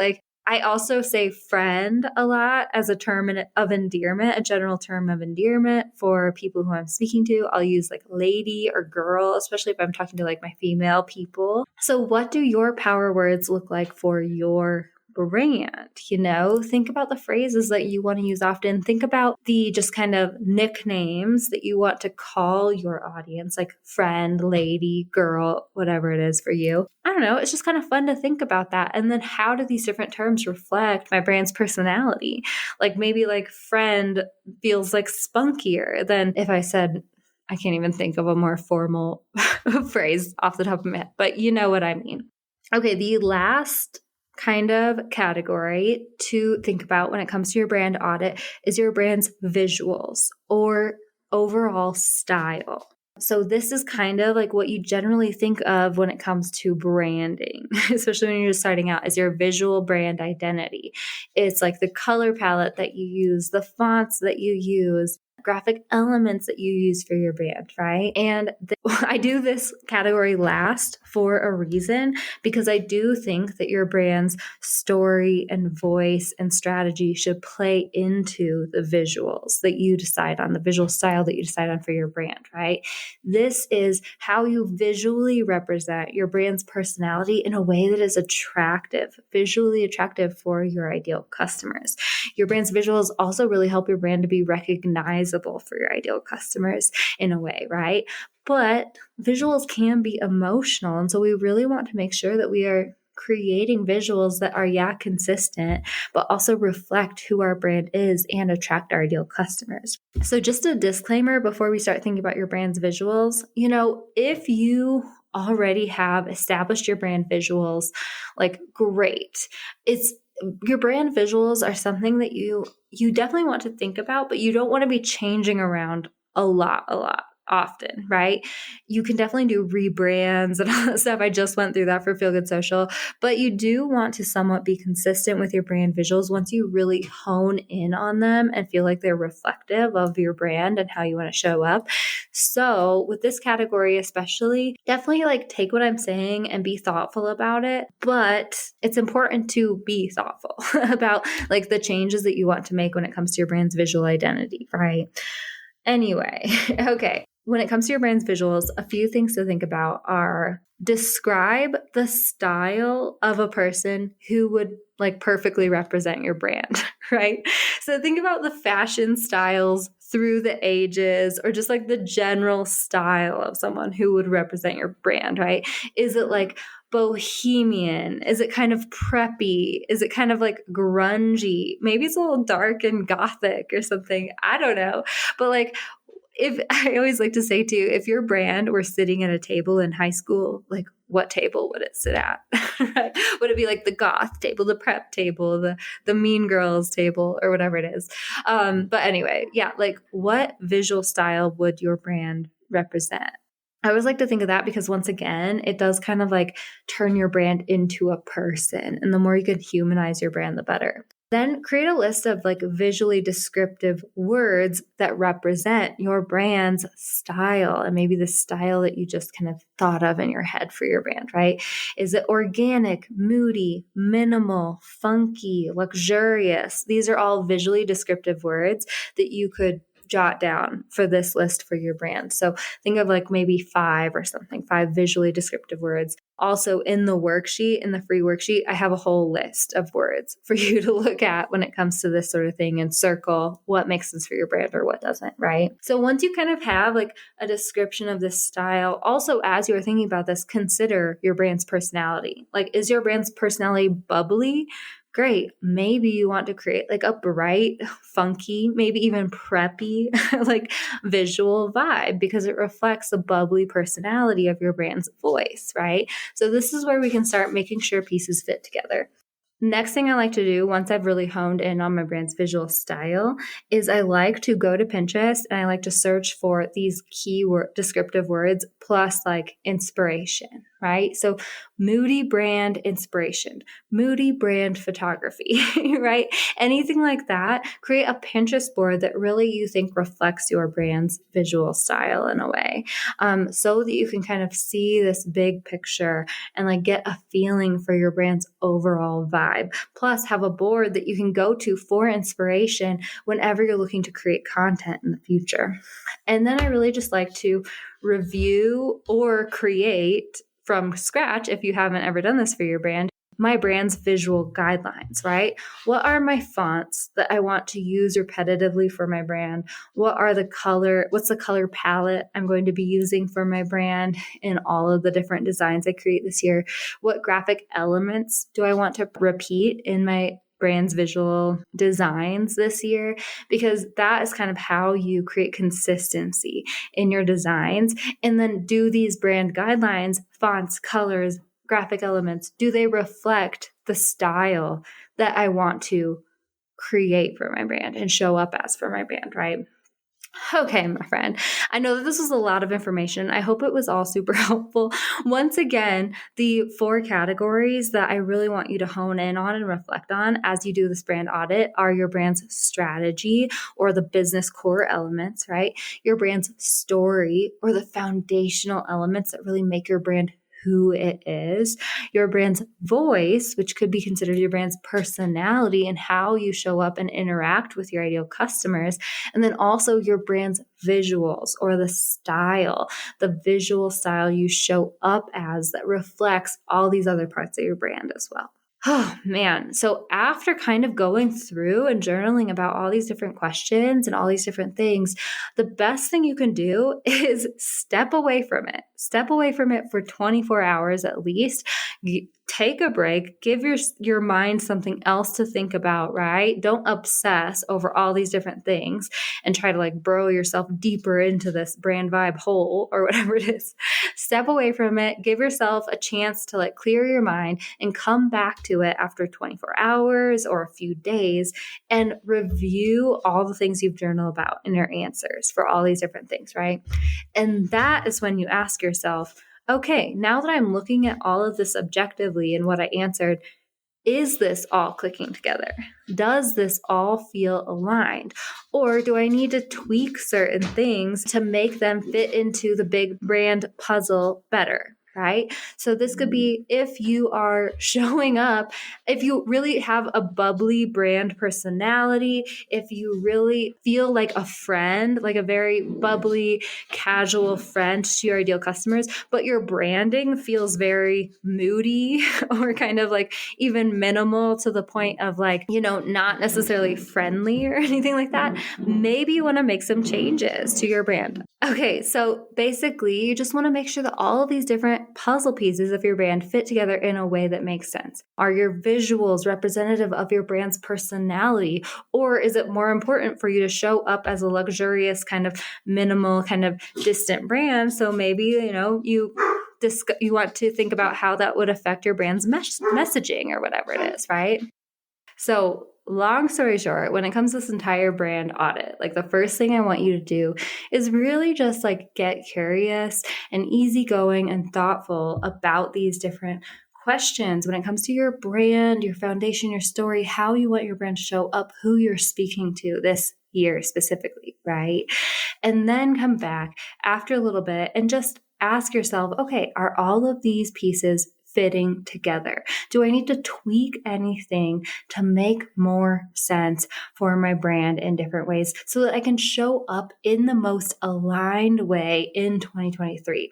Speaker 1: I also say friend a lot as a term of endearment, a general term of endearment for people who I'm speaking to. I'll use lady or girl, especially if I'm talking to my female people. So what do your power words look like for your brand? Think about the phrases that you want to use often. Think about the just kind of nicknames that you want to call your audience, like friend, lady, girl, whatever it is for you. I don't know. It's just kind of fun to think about that. And then how do these different terms reflect my brand's personality? Maybe friend feels spunkier than if I said, I can't even think of a more formal phrase off the top of my head, but you know what I mean. Okay, the last kind of category to think about when it comes to your brand audit is your brand's visuals or overall style. So this is kind of what you generally think of when it comes to branding, especially when you're just starting out, is your visual brand identity. It's the color palette that you use, the fonts that you use, graphic elements that you use for your brand, right? And I do this category last for a reason, because I do think that your brand's story and voice and strategy should play into the visuals that you decide on, the visual style that you decide on for your brand, right? This is how you visually represent your brand's personality in a way that is attractive, visually attractive for your ideal customers. Your brand's visuals also really help your brand to be recognizable for your ideal customers in a way, right? But visuals can be emotional. And so we really want to make sure that we are creating visuals that are, consistent, but also reflect who our brand is and attract our ideal customers. So just a disclaimer before we start thinking about your brand's visuals, if you already have established your brand visuals, great. Your brand visuals are something that you definitely want to think about, but you don't want to be changing around a lot. often, right? You can definitely do rebrands and all that stuff. I just went through that for Feel Good Social, but you do want to somewhat be consistent with your brand visuals once you really hone in on them and feel like they're reflective of your brand and how you want to show up. So with this category, especially, definitely like take what I'm saying and be thoughtful about it. But it's important to be thoughtful about like the changes that you want to make when it comes to your brand's visual identity, right? Anyway, okay. When it comes to your brand's visuals, a few things to think about are describe the style of a person who would like perfectly represent your brand, right? So think about the fashion styles through the ages or just like the general style of someone who would represent your brand, right? Is it like bohemian? Is it kind of preppy? Is it kind of like grungy? Maybe it's a little dark and gothic or something. I don't know. But like, if I always like to say too, if your brand were sitting at a table in high school, like what table would it sit at? Right? Would it be like the goth table, the prep table, the mean girls table, or whatever it is? But anyway, yeah, like what visual style would your brand represent? I always like to think of that because once again, it does kind of like turn your brand into a person. And the more you can humanize your brand, the better. Then create a list of like visually descriptive words that represent your brand's style and maybe the style that you just kind of thought of in your head for your brand, right? Is it organic, moody, minimal, funky, luxurious? These are all visually descriptive words that you could jot down for this list for your brand. So think of like maybe 5 or something, 5 visually descriptive words. Also in the worksheet, in the free worksheet, I have a whole list of words for you to look at when it comes to this sort of thing and circle what makes sense for your brand or what doesn't, right? So once you kind of have like a description of this style, also as you're thinking about this, consider your brand's personality. Like, is your brand's personality bubbly? Great. Maybe you want to create like a bright, funky, maybe even preppy, like visual vibe because it reflects the bubbly personality of your brand's voice, right? So this is where we can start making sure pieces fit together. Next thing I like to do once I've really honed in on my brand's visual style is I like to go to Pinterest and I like to search for these keyword descriptive words plus like inspiration, right? So moody brand inspiration, moody brand photography, right? Anything like that, create a Pinterest board that really you think reflects your brand's visual style in a way, so that you can kind of see this big picture and like get a feeling for your brand's overall vibe. Plus have a board that you can go to for inspiration whenever you're looking to create content in the future. And then I really just like to review or create from scratch, if you haven't ever done this for your brand, my brand's visual guidelines, right? What are my fonts that I want to use repetitively for my brand? What's the color palette I'm going to be using for my brand in all of the different designs I create this year? What graphic elements do I want to repeat in my brand's visual designs this year? Because that is kind of how you create consistency in your designs. And then do these brand guidelines, fonts, colors, graphic elements, do they reflect the style that I want to create for my brand and show up as for my brand, right? Okay, my friend, I know that this was a lot of information. I hope it was all super helpful. Once again, the 4 categories that I really want you to hone in on and reflect on as you do this brand audit are your brand's strategy or the business core elements, right? Your brand's story or the foundational elements that really make your brand who it is, your brand's voice, which could be considered your brand's personality and how you show up and interact with your ideal customers, and then also your brand's visuals or the visual style you show up as that reflects all these other parts of your brand as well. Oh man. So after kind of going through and journaling about all these different questions and all these different things, the best thing you can do is step away from it. Step away from it for 24 hours at least. Take a break, give your mind something else to think about, right? Don't obsess over all these different things and try to like burrow yourself deeper into this brand vibe hole or whatever it is. Step away from it, give yourself a chance to like clear your mind and come back to it after 24 hours or a few days and review all the things you've journaled about in your answers for all these different things, right? And that is when you ask yourself, okay, now that I'm looking at all of this objectively and what I answered, is this all clicking together? Does this all feel aligned? Or do I need to tweak certain things to make them fit into the big brand puzzle better? Right? So this could be if you are showing up, if you really have a bubbly brand personality, if you really feel like a friend, like a very bubbly, casual friend to your ideal customers, but your branding feels very moody or kind of like even minimal to the point of like, not necessarily friendly or anything like that, maybe you want to make some changes to your brand. Okay, so basically you just want to make sure that all of these different puzzle pieces of your brand fit together in a way that makes sense. Are your visuals representative of your brand's personality? Or is it more important for you to show up as a luxurious kind of minimal kind of distant brand? So maybe, you want to think about how that would affect your brand's messaging or whatever it is, right? So long story short, when it comes to this entire brand audit, like the first thing I want you to do is really just like get curious and easygoing and thoughtful about these different questions when it comes to your brand, your foundation, your story, how you want your brand to show up, who you're speaking to this year specifically, right? And then come back after a little bit and just ask yourself, okay, are all of these pieces fitting together? Do I need to tweak anything to make more sense for my brand in different ways so that I can show up in the most aligned way in 2023?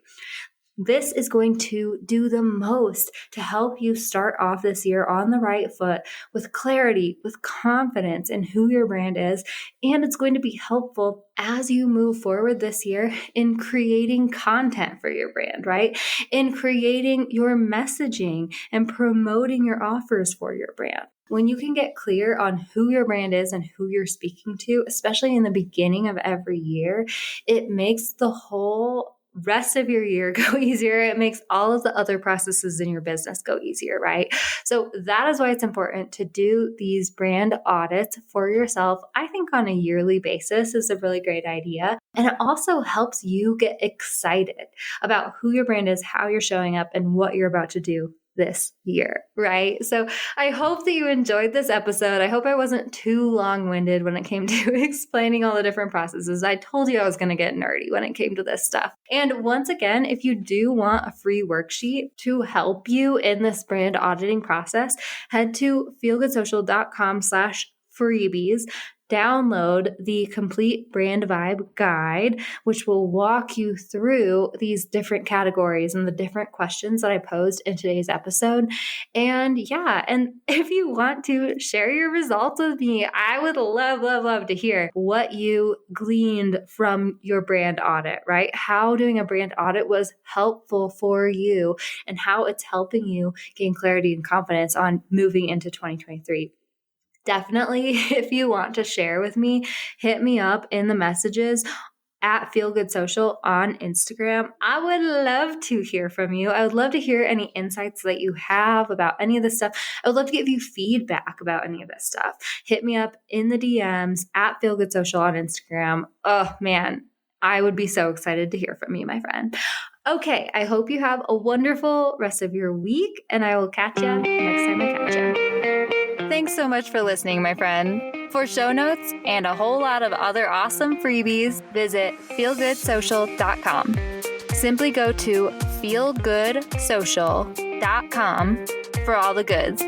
Speaker 1: This is going to do the most to help you start off this year on the right foot with clarity, with confidence in who your brand is. And it's going to be helpful as you move forward this year in creating content for your brand, right? In creating your messaging and promoting your offers for your brand. When you can get clear on who your brand is and who you're speaking to, especially in the beginning of every year, it makes the whole rest of your year go easier. It makes all of the other processes in your business go easier, right? So that is why it's important to do these brand audits for yourself. I think on a yearly basis is a really great idea. And it also helps you get excited about who your brand is, how you're showing up, and what you're about to do this year, right? So I hope that you enjoyed this episode. I hope I wasn't too long-winded when it came to explaining all the different processes. I told you I was going to get nerdy when it came to this stuff. And once again, if you do want a free worksheet to help you in this brand auditing process, head to feelgoodsocial.com/freebies. Download the complete brand vibe guide, which will walk you through these different categories and the different questions that I posed in today's episode. And if you want to share your results with me, I would love to hear what you gleaned from your brand audit, right? How doing a brand audit was helpful for you and how it's helping you gain clarity and confidence on moving into 2023. Definitely, if you want to share with me, hit me up in the messages at Feel Good Social on Instagram. I would love to hear from you. I would love to hear any insights that you have about any of this stuff. I would love to give you feedback about any of this stuff. Hit me up in the DMs at Feel Good Social on Instagram. Oh man, I would be so excited to hear from you, my friend. Okay, I hope you have a wonderful rest of your week, and I will catch you next time I catch you. Thanks so much for listening, my friend. For show notes and a whole lot of other awesome freebies, visit feelgoodsocial.com. Simply go to feelgoodsocial.com for all the goods.